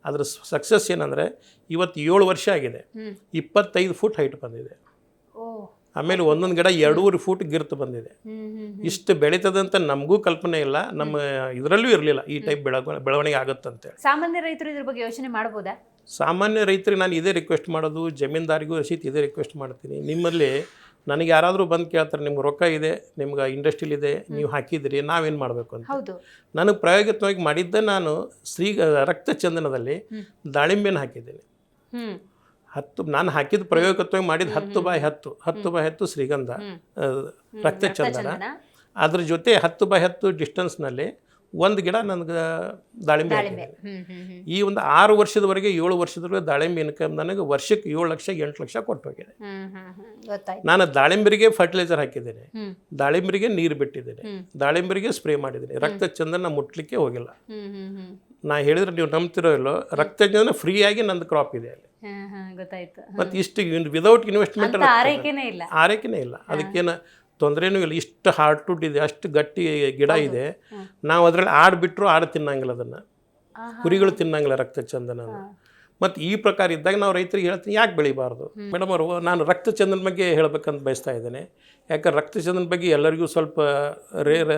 B: ಅದ್ರ ಸಕ್ಸಸ್ ಏನಂದರೆ, ಇವತ್ತು 7 ವರ್ಷ ಆಗಿದೆ, 25 ಫುಟ್ ಹೈಟ್ ಬಂದಿದೆ. ಆಮೇಲೆ ಒಂದೊಂದು ಗಿಡ 2.5 ಫೂಟ್ ಗಿರ್ತು ಬಂದಿದೆ. ಇಷ್ಟು ಬೆಳೀತದಂತ ನಮಗೂ ಕಲ್ಪನೆ ಇಲ್ಲ, ನಮ್ಮ ಇದರಲ್ಲೂ ಇರಲಿಲ್ಲ ಈ ಟೈಪ್ ಬೆಳವಣಿಗೆ ಆಗುತ್ತಂತೇಳಿ.
A: ಸಾಮಾನ್ಯ ರೈತರು ಇದ್ರ ಬಗ್ಗೆ ಯೋಚನೆ ಮಾಡ್ಬೋದಾ?
B: ಸಾಮಾನ್ಯ ರೈತರಿಗೆ ನಾನು ಇದೇ ರಿಕ್ವೆಸ್ಟ್ ಮಾಡೋದು, ಜಮೀನ್ದಾರಿಗೂ ಸಹಿತ ಇದೇ ರಿಕ್ವೆಸ್ಟ್ ಮಾಡ್ತೀನಿ. ನಿಮ್ಮಲ್ಲಿ ನನಗೆ ಯಾರಾದರೂ ಬಂದು ಕೇಳ್ತಾರೆ, ನಿಮ್ಗೆ ರೊಕ್ಕ ಇದೆ, ನಿಮ್ಗೆ ಇಂಡಸ್ಟ್ರಿಲ್ ಇದೆ, ನೀವು ಹಾಕಿದಿರಿ, ನಾವೇನು ಮಾಡಬೇಕು ಅಂತ. ನನಗೆ ಪ್ರಾಯೋಗಿಕವಾಗಿ ಮಾಡಿದ್ದೆ, ನಾನು ರಕ್ತಚಂದನದಲ್ಲಿ ದಾಳಿಂಬೆನ ಹಾಕಿದ್ದೀನಿ. ನಾನು ಹಾಕಿದ ಪ್ರಯೋಗತ್ವಾಗಿ ಮಾಡಿದ 10x10 ಶ್ರೀಗಂಧ ರಕ್ತಚಂದನ. ಅದ್ರ ಜೊತೆ 10x10 ಡಿಸ್ಟೆನ್ಸ್ನಲ್ಲಿ ಒಂದು ಗಿಡ ನನಗೆ ದಾಳಿಂಬೆ ಹಾಕಿದೆ. ಈ ಒಂದು 6 ವರ್ಷದವರೆಗೆ 7 ವರ್ಷದವರೆಗೆ ದಾಳಿಂಬೆ ಇನ್ಕಮ್ ನನಗೆ ವರ್ಷಕ್ಕೆ 7 ಲಕ್ಷ 8 ಲಕ್ಷ ಕೊಟ್ಟು ಹೋಗಿದೆ. ನಾನು ದಾಳಿಂಬರಿಗೆ ಫರ್ಟಿಲೈಸರ್ ಹಾಕಿದ್ದೇನೆ, ದಾಳಿಂಬರಿಗೆ ನೀರು ಬಿಟ್ಟಿದ್ದೇನೆ, ದಾಳಿಂಬರಿಗೆ ಸ್ಪ್ರೇ ಮಾಡಿದ್ದೀನಿ. ರಕ್ತಚಂದನ ಮುಟ್ಲಿಕ್ಕೆ ಹೋಗಿಲ್ಲ. ನಾ ಹೇಳಿದ್ರೆ ನೀವು ನಂಬ್ತಿರೋ ಇಲ್ಲೋ, ರಕ್ತಚಂದನ ಫ್ರೀಯಾಗಿ ನಂದು ಕ್ರಾಪ್ ಇದೆ ಅಲ್ಲಿ. ಮತ್ತು ಇಷ್ಟು ವಿದೌಟ್ ಇನ್ವೆಸ್ಟ್ಮೆಂಟ್ ಆರೈಕೆನೇ ಇಲ್ಲ, ಅದಕ್ಕೇನು ತೊಂದರೆನೂ ಇಲ್ಲ. ಇಷ್ಟು ಹಾರ್ಟ್ವುಡ್ ಇದೆ, ಅಷ್ಟು ಗಟ್ಟಿ ಗಿಡ ಇದೆ. ನಾವು ಅದರಲ್ಲಿ ಆಡ್ಬಿಟ್ರು ತಿನ್ನಂಗಿಲ್ಲ, ಅದನ್ನು ಕುರಿಗಳು ತಿನ್ನಂಗಿಲ್ಲ ರಕ್ತಚಂದನ. ಮತ್ತು ಈ ಪ್ರಕಾರ ಇದ್ದಾಗ ನಾವು ರೈತರಿಗೆ ಹೇಳ್ತೀನಿ, ಯಾಕೆ ಬೆಳಿಬಾರ್ದು ಮೇಡಮ್ ಅವರು? ನಾನು ರಕ್ತಚಂದನ ಬಗ್ಗೆ ಹೇಳಬೇಕಂತ ಬಯಸ್ತಾ ಇದ್ದೇನೆ. ಯಾಕಂದ್ರೆ ರಕ್ತಚಂದನ ಬಗ್ಗೆ ಎಲ್ಲರಿಗೂ ಸ್ವಲ್ಪ ರೇರ್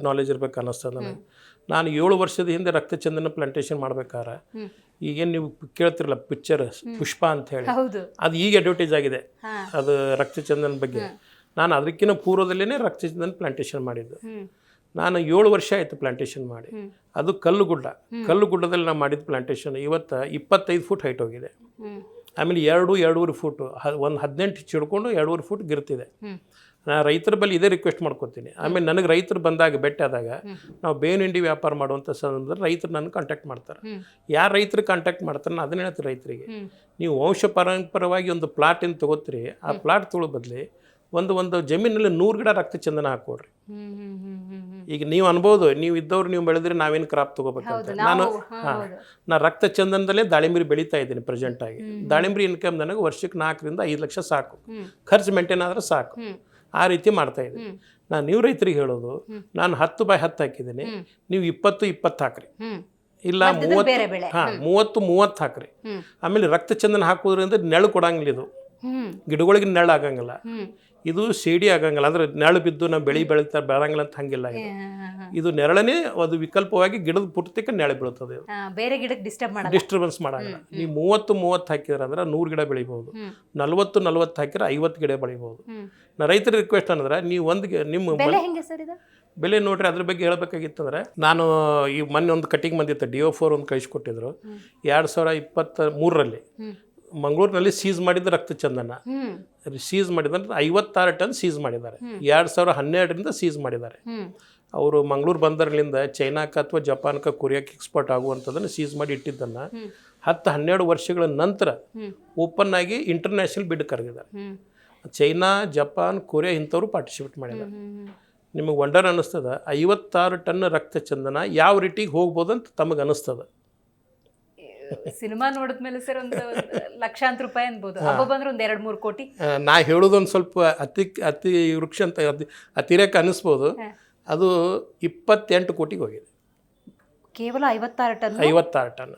B: ನಾಲೆಜ್ ಇರ್ಬೇಕು ಅನ್ನಿಸ್ತದೆ ನನಗೆ. ನಾನು 7 ವರ್ಷದ ಹಿಂದೆ ರಕ್ತಚಂದನ ಪ್ಲಾಂಟೇಶನ್ ಮಾಡ್ಬೇಕಾದ್ರೆ, ಈಗೇನು ನೀವು ಕೇಳ್ತಿರಲ್ಲ ಪಿಕ್ಚರ್ ಪುಷ್ಪ ಅಂತ ಹೇಳಿ, ಅದು ಈಗ ಅಡ್ವರ್ಟೈಸ್ ಆಗಿದೆ ಅದು ರಕ್ತಚಂದನ ಬಗ್ಗೆ. ನಾನು ಅದಕ್ಕಿಂತ ಪೂರ್ವದಲ್ಲೇ ರಕ್ತಚಂದನ ಪ್ಲಾಂಟೇಶನ್ ಮಾಡಿದ್ದು. ನಾನು 7 ವರ್ಷ ಆಯಿತು ಪ್ಲಾಂಟೇಶನ್ ಮಾಡಿ. ಅದು ಕಲ್ಲುಗುಡ್ಡದಲ್ಲಿ ನಾನು ಮಾಡಿದ ಪ್ಲಾಂಟೇಶನ್ ಇವತ್ತು 25 ಫುಟ್ ಹೈಟ್ ಹೋಗಿದೆ. ಆಮೇಲೆ 2-2.5 ಫುಟು, ಒಂದು 18 ಇಂಚ್ ಹಿಡ್ಕೊಂಡು 2.5 ಫುಟ್ ಗಿರ್ತಿದೆ. ನಾನು ರೈತರ ಬಳಿ ಇದೇ ರಿಕ್ವೆಸ್ಟ್ ಮಾಡ್ಕೊತೀನಿ. ಆಮೇಲೆ ನನಗೆ ರೈತರು ಬಂದಾಗ ಭೇಟಿ ಆದಾಗ, ನಾವು ಬೇವಿನ ಹಿಂಡಿ ವ್ಯಾಪಾರ ಮಾಡುವಂಥ ಸಂದರ್ಭದಲ್ಲಿ ರೈತರು ನನ್ನ ಕಾಂಟ್ಯಾಕ್ಟ್ ಮಾಡ್ತಾರೆ. ಯಾರು ರೈತರು ಕಾಂಟ್ಯಾಕ್ಟ್ ಮಾಡ್ತಾರೆ, ನಾನು ಅದನ್ನ ಹೇಳ್ತೀನಿ ರೈತರಿಗೆ, ನೀವು ವಂಶ ಪರಂಪರವಾಗಿ ಒಂದು ಪ್ಲಾಟಿಂದ ತೊಗೋತೀರಿ, ಆ ಪ್ಲಾಟ್ ತೊಗೊಳ್ಳೋ ಬದಲಿ ಒಂದು ಜಮೀನಲ್ಲಿ 100 ಗಿಡ ರಕ್ತ ಚಂದನ ಹಾಕೊಡ್ರಿ. ಈಗ ನೀವು ಅನ್ಬೋದು, ನೀವು ಇದ್ದವ್ರು ನೀವು ಬೆಳೆದ್ರೆ ನಾವೇನು ಕ್ರಾಪ್ ತೊಗೋಬೇಕಂತ. ನಾನು ರಕ್ತ ಚಂದನದಲ್ಲೇ ದಾಳಿಂಬ್ರಿ ಬೆಳೀತಾ ಇದ್ದೀನಿ ಪ್ರೆಸೆಂಟ್ ಆಗಿ. ದಾಳಿಂಬ್ರಿ ಇನ್ಕಮ್ ನನಗೆ ವರ್ಷಕ್ಕೆ 4 ರಿಂದ 5 ಲಕ್ಷ ಸಾಕು, ಖರ್ಚು ಮೇಂಟೈನ್ ಆದ್ರೆ ಸಾಕು. ಆ ರೀತಿ ಮಾಡ್ತಾ ಇದ್ದೀನಿ ನಾನು. ನೀವು ರೈತರಿಗೆ ಹೇಳೋದು, ನಾನು 10x10 ಹಾಕಿದ್ದೀನಿ, ನೀವು 20x20 ಹಾಕ್ರಿ, ಇಲ್ಲ 30x30 ಹಾಕ್ರಿ. ಆಮೇಲೆ ರಕ್ತ ಚಂದನ ಹಾಕೋದ್ರಿಂದ ನೆರಳು ಕೊಡಂಗಿಲ್ಲ, ಇದು ಗಿಡಗಳಿಗೆ ನೆರಳು ಆಗಂಗಿಲ್ಲ, ಇದು ಶೇಡಿ ಆಗಂಗಿಲ್ಲ, ಅಂದ್ರೆ ನೆರಳು ಬಿದ್ದು ನಾವು ಬೆಳಂಗಿಲ್ಲ ಅಂತ ಹಂಗಿಲ್ಲ. ಇದು ನೆರಳನೇ ಅದು ವಿಕಲ್ಪವಾಗಿ ಗಿಡದ ಪುಟ್ಟಕ್ಕೆ ನೆರಳು ಬೀಳುತ್ತದೆ,
A: ಬೇರೆ ಗಿಡಕ್ಕೆ
B: ಡಿಸ್ಟರ್ಬೆನ್ಸ್ ಮಾಡಂಗಿಲ್ಲ. ನೀವು 30x30 ಹಾಕಿದ್ರೆ ಅಂದ್ರೆ 100 ಗಿಡ ಬೆಳಿಬಹುದು, 40x40 ಹಾಕಿದ್ರೆ 50 ಗಿಡ ಬೆಳಿಬಹುದು. ನಾ ರೈತರ ರಿಕ್ವೆಸ್ಟ್ ಅಂದ್ರೆ ನೀವು ನಿಮ್ಮ ಬೆಲೆ ನೋಡ್ರಿ. ಅದ್ರ ಬಗ್ಗೆ ಹೇಳ್ಬೇಕಾಗಿತ್ತಂದ್ರೆ, ನಾನು ಈ ಮೊನ್ನೆ ಒಂದು ಕಟಿಂಗ್ ಬಂದಿತ್ತು, DO4 ಒಂದು ಕಳಿಸ್ಕೊಟ್ಟಿದ್ರು 2023ರಲ್ಲಿ ಮಂಗಳೂರಿನಲ್ಲಿ ಸೀಸ್ ಮಾಡಿದ ರಕ್ತ ಚಂದನ. ಸೀಸ್ ಮಾಡಿದ್ರೆ 56 ಟನ್ ಸೀಸ್ ಮಾಡಿದ್ದಾರೆ. 2012ರಿಂದ ಸೀಸ್ ಮಾಡಿದ್ದಾರೆ. ಅವರು ಮಂಗಳೂರು ಬಂದರ್ಲಿಂದ ಚೈನಾಕ್ಕೆ ಅಥವಾ ಜಪಾನ್ಗೆ ಕೊರಿಯಾಕ್ಕೆ ಎಕ್ಸ್ಪೋರ್ಟ್ ಆಗುವಂಥದ್ದನ್ನು ಸೀಸ್ ಮಾಡಿ ಇಟ್ಟಿದ್ದನ್ನು 10-12 ವರ್ಷಗಳ ನಂತರ ಓಪನ್ ಆಗಿ ಇಂಟರ್ನ್ಯಾಷನಲ್ ಬಿಡ್ ಕರೆದಿದ್ದಾರೆ. ಚೈನಾ, ಜಪಾನ್, ಕೊರಿಯಾ ಇಂಥವ್ರು ಪಾರ್ಟಿಸಿಪೇಟ್ ಮಾಡಿದ್ದಾರೆ. ನಿಮಗೆ ವಂಡರ್ ಅನ್ನಿಸ್ತದ, 56 ಟನ್ ರಕ್ತ ಚಂದನ ಯಾವ ರೇಟಿಗೆ ಹೋಗ್ಬೋದು ಅಂತ ತಮಗೆ ಅನ್ನಿಸ್ತದ.
A: ಸಿನಿಮಾ ನೋಡಿದ್ಮೇಲೆ ಸರ್ ಒಂದು ಲಕ್ಷಾಂತರ ರೂಪಾಯಿ ಅನ್ಬೋದು, ಹಬ್ಬ ಬಂದ್ರೆ ಒಂದು 2-3 ಕೋಟಿ.
B: ನಾ ಹೇಳೋದೊಂದು ಸ್ವಲ್ಪ ಅತಿ ವೃಕ್ಷ ಅಂತ ಅತಿರೇಕ ಅನ್ನಿಸ್ಬೋದು. ಅದು 28 ಕೋಟಿಗೆ ಹೋಗಿದೆ,
A: ಕೇವಲ 56 ಟನ್.
B: 56 ಟನ್.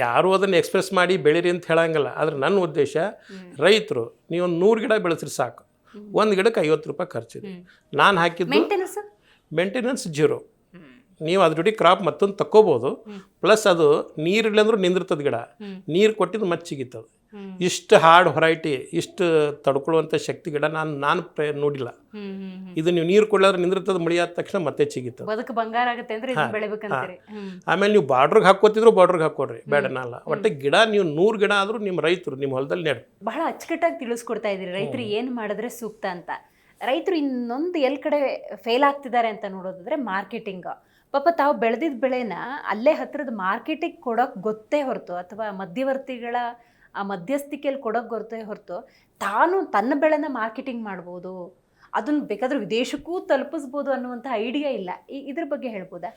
B: ಯಾರು ಅದನ್ನು ಎಕ್ಸ್ಪ್ರೆಸ್ ಮಾಡಿ ಬೆಳೀರಿ ಅಂತ ಹೇಳಂಗಿಲ್ಲ. ಆದ್ರೆ ನನ್ನ ಉದ್ದೇಶ, ರೈತರು ನೀವೊಂದು 100 ಗಿಡ ಬೆಳೆಸ್ರಿ ಸಾಕು, ಒಂದು ಗಿಡಕ್ಕೆ 50 ರೂಪಾಯಿ ಖರ್ಚಿದೆ. ನಾನು ಹಾಕಿದ್ದು ಮೇಂಟೆನೆನ್ಸ್ 0. ನೀವು ಅದ್ರ ಜೊತೆ ಕ್ರಾಪ್ ಮತ್ತೊಂದು ತಕ್ಕೋಬೋದು. ಪ್ಲಸ್ ಅದು ನೀರಿಲ್ಲ ಅಂದ್ರೂ ನಿಂದಿರ್ತದೆ ಗಿಡ, ನೀರು ಕೊಟ್ಟಿದ್ದು ಮತ್ತೆ ಸಿಗಿತದೆ. ಇಷ್ಟು ಹಾರ್ಡ್ ಹೊರೈಟಿ, ಇಷ್ಟು ತಡ್ಕೊಳ್ಳುವಂಥ ಶಕ್ತಿ ಗಿಡ ನಾನು ನೋಡಿಲ್ಲ. ಇದು ನೀವು ನೀರು ಕೊಡಲಾದ್ರೆ ನಿಂದಿರ್ತದೆ, ಮಳೆ ಆದ ತಕ್ಷಣ ಮತ್ತೆ ಸಿಗಿತದೆ,
A: ಬದುಕು ಬಂಗಾರ ಆಗುತ್ತೆ ಅಂದ್ರೆ ಬೆಳಿಬೇಕಂತೀರಿ.
B: ಆಮೇಲೆ ನೀವು ಬಾರ್ಡ್ರಿಗೆ ಹಾಕೋತಿದ್ರು ಬಾರ್ಡ್ರಿಗೆ ಹಾಕೊಡ್ರಿ, ಬೇಡನಲ್ಲ. ಒಟ್ಟೆ ಗಿಡ ನೀವು 100 ಗಿಡ ಆದರೂ ನಿಮ್ಮ ರೈತರು ನಿಮ್ಮ ಹೊಲದಲ್ಲಿ ನೆಡ್.
A: ಬಹಳ ಅಚ್ಚುಕಟ್ಟಾಗಿ ತಿಳಿಸ್ಕೊಡ್ತಾ ಇದ್ದೀರಿ ರೈತರು ಏನು ಮಾಡಿದ್ರೆ ಸೂಕ್ತ ಅಂತ. ರೈತರು ಇನ್ನೊಂದು ಎಲ್ಲಿ ಕಡೆ ಫೇಲ್ ಆಗ್ತಿದ್ದಾರೆ ಅಂತ ನೋಡೋದಾದ್ರೆ ಮಾರ್ಕೆಟಿಂಗ್. ಪಾಪ ತಾವು ಬೆಳೆದಿದ್ದ ಬೆಳೆನ ಅಲ್ಲೇ ಹತ್ತಿರದ ಮಾರ್ಕೆಟಿಗೆ ಕೊಡೋಕೆ ಗೊತ್ತೇ ಹೊರತು, ಅಥವಾ ಮಧ್ಯವರ್ತಿಗಳ ಆ ಮಧ್ಯಸ್ಥಿಕೆಯಲ್ಲಿ ಕೊಡೋಕೆ ಗೊತ್ತೇ ಹೊರತು, ತಾನು ತನ್ನ ಬೆಳೆನ ಮಾರ್ಕೆಟಿಂಗ್ ಮಾಡ್ಬೋದು, ಅದನ್ನು ಬೇಕಾದ್ರೆ ವಿದೇಶಕ್ಕೂ ತಲುಪಿಸ್ಬೋದು ಅನ್ನುವಂಥ ಐಡಿಯಾ ಇಲ್ಲ. ಇದ್ರ ಬಗ್ಗೆ ಹೇಳ್ಬೋದಾ?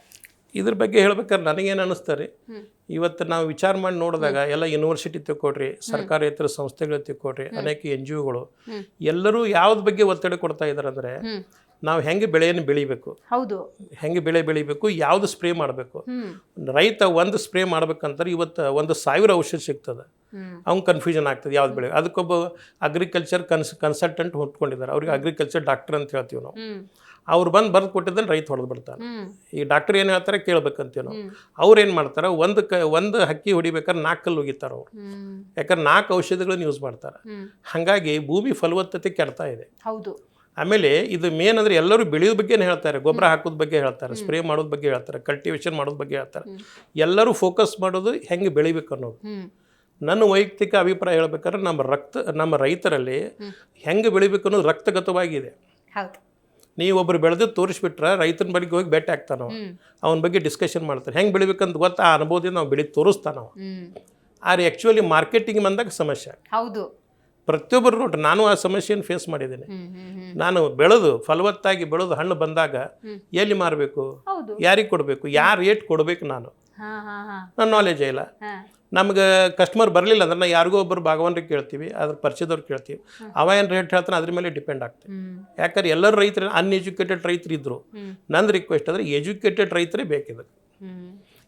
B: ಇದ್ರ ಬಗ್ಗೆ ಹೇಳ್ಬೇಕಾದ್ರೆ ನನಗೇನು ಅನ್ನಿಸ್ತಾರೆ, ಇವತ್ತು ನಾವು ವಿಚಾರ ಮಾಡಿ ನೋಡಿದಾಗ ಎಲ್ಲ ಯೂನಿವರ್ಸಿಟಿ ತಿಳ್ಕೊಡ್ರಿ, ಸರ್ಕಾರೇತರ ಸಂಸ್ಥೆಗಳು ತಿಳ್ಕೊಡ್ರಿ, ಅನೇಕ NGOಗಳು ಎಲ್ಲರೂ ಯಾವ್ದು ಬಗ್ಗೆ ಒತ್ತಡ ಕೊಡ್ತಾ ಇದ್ದಾರೆ ಅಂದರೆ, ನಾವು ಹೆಂಗೆ ಬೆಳೆಯನ್ನು ಬೆಳಿಬೇಕು,
A: ಹೌದು, ಹೆಂಗೆ
B: ಬೆಳೆ ಬೆಳಿಬೇಕು, ಯಾವುದು ಸ್ಪ್ರೇ ಮಾಡಬೇಕು. ರೈತ ಒಂದು ಸ್ಪ್ರೇ ಮಾಡ್ಬೇಕಂತಾರೆ ಇವತ್ತು 1000 ಔಷಧ ಸಿಗ್ತದೆ, ಅವ್ನು ಕನ್ಫ್ಯೂಷನ್ ಆಗ್ತದೆ ಯಾವ್ದು ಬೆಳೆ. ಅದಕ್ಕೊಬ್ಬ ಅಗ್ರಿಕಲ್ಚರ್ ಕನ್ಸಲ್ಟೆಂಟ್ ಹೊತ್ಕೊಂಡಿದ್ದಾರೆ, ಅವ್ರಿಗೆ ಅಗ್ರಿಕಲ್ಚರ್ ಡಾಕ್ಟರ್ ಅಂತ ಹೇಳ್ತೀವಿ ನಾವು. ಅವ್ರು ಬಂದು ಬರೆದು ಕೊಟ್ಟಿದ್ದನ್ನು ರೈತ ಹೊಡೆದು ಬಿಡ್ತಾನೆ. ಈ ಡಾಕ್ಟರ್ ಏನು ಹೇಳ್ತಾರೆ ಕೇಳ್ಬೇಕಂತೀವಿ ನಾವು. ಅವ್ರು ಏನು ಮಾಡ್ತಾರೆ, ಒಂದು ಹಕ್ಕಿ ಹೊಡಿಬೇಕಾದ್ರೆ 4 ಕಲ್ಲು ಒಗಿತಾರೆ ಅವ್ರು, ಯಾಕಂದ್ರೆ 4 ಔಷಧಿಗಳನ್ನ ಯೂಸ್ ಮಾಡ್ತಾರೆ. ಹಾಗಾಗಿ ಭೂಮಿ ಫಲವತ್ತತೆ ಕೆಡ್ತಾ ಇದೆ.
A: ಹೌದು.
B: ಆಮೇಲೆ ಇದು ಮೇನ್ ಅಂದರೆ ಎಲ್ಲರೂ ಬೆಳೆಯೋದ ಬಗ್ಗೆ ಹೇಳ್ತಾರೆ, ಗೊಬ್ಬರ ಹಾಕೋದ್ ಬಗ್ಗೆ ಹೇಳ್ತಾರೆ, ಸ್ಪ್ರೇ ಮಾಡೋದ್ ಬಗ್ಗೆ ಹೇಳ್ತಾರೆ, ಕಲ್ಟಿವೇಶನ್ ಮಾಡೋದ್ ಬಗ್ಗೆ ಹೇಳ್ತಾರೆ. ಎಲ್ಲರೂ ಫೋಕಸ್ ಮಾಡೋದು ಹೆಂಗೆ ಬೆಳಿಬೇಕು ಅನ್ನೋದು. ನನ್ನ ವೈಯಕ್ತಿಕ ಅಭಿಪ್ರಾಯ ಹೇಳ್ಬೇಕಾದ್ರೆ ನಮ್ಮ ರೈತರಲ್ಲಿ ಹೆಂಗೆ ಬೆಳಿಬೇಕು ಅನ್ನೋದು ರಕ್ತಗತವಾಗಿದೆ. ನೀವು ಒಬ್ರು ಬೆಳೆದು ತೋರಿಸ್ಬಿಟ್ರೆ ರೈತನ ಬಗ್ಗೆ ಹೋಗಿ ಭೇಟಿ ಆಗ್ತಾನೆ, ಅವನ ಬಗ್ಗೆ ಡಿಸ್ಕಷನ್ ಮಾಡ್ತಾರೆ, ಹೆಂಗೆ ಬೆಳಿಬೇಕಂತ ಗೊತ್ತಾ ಆ ಅನುಭವದಿಂದ ನಾವು ಬೆಳೆದು ತೋರಿಸ್ತಾನೆ. ಆದ್ರೆ ಆ್ಯಕ್ಚುಲಿ ಮಾರ್ಕೆಟಿಂಗ್ ಬಂದಾಗ ಸಮಸ್ಯೆ.
A: ಹೌದು,
B: ಪ್ರತಿಯೊಬ್ಬರು ನೋಡ್ರಿ, ನಾನು ಆ ಸಮಸ್ಯೆಯನ್ನು ಫೇಸ್ ಮಾಡಿದ್ದೇನೆ. ನಾನು ಬೆಳೆದು ಫಲವತ್ತಾಗಿ ಬೆಳೆದು ಹಣ್ಣು ಬಂದಾಗ ಎಲ್ಲಿ ಮಾರಬೇಕು, ಯಾರಿಗೆ ಕೊಡಬೇಕು, ಯಾರು ರೇಟ್ ಕೊಡಬೇಕು, ನನ್ನ ನಾಲೆಜೇ ಇಲ್ಲ. ನಮ್ಗೆ ಕಸ್ಟಮರ್ ಬರಲಿಲ್ಲ ಅಂದ್ರೆ ನಾವು ಯಾರಿಗೋ ಒಬ್ಬರು ಭಾಗವನ್ರಿಗೆ ಕೇಳ್ತೀವಿ, ಅದ್ರ ಪರಿಚಯದವ್ರು ಕೇಳ್ತೀವಿ, ಅವ ಏನು ರೇಟ್ ಹೇಳ್ತಾನೆ ಅದ್ರ ಮೇಲೆ ಡಿಪೆಂಡ್ ಆಗ್ತದೆ. ಯಾಕಂದ್ರೆ ಎಲ್ಲರೂ ರೈತರು ಅನ್ಎಜುಕೇಟೆಡ್ ರೈತರು ಇದ್ರು. ನನ್ನ ರಿಕ್ವೆಸ್ಟ್ ಅಂದರೆ ಎಜುಕೇಟೆಡ್ ರೈತರೇ ಬೇಕಿದೆ.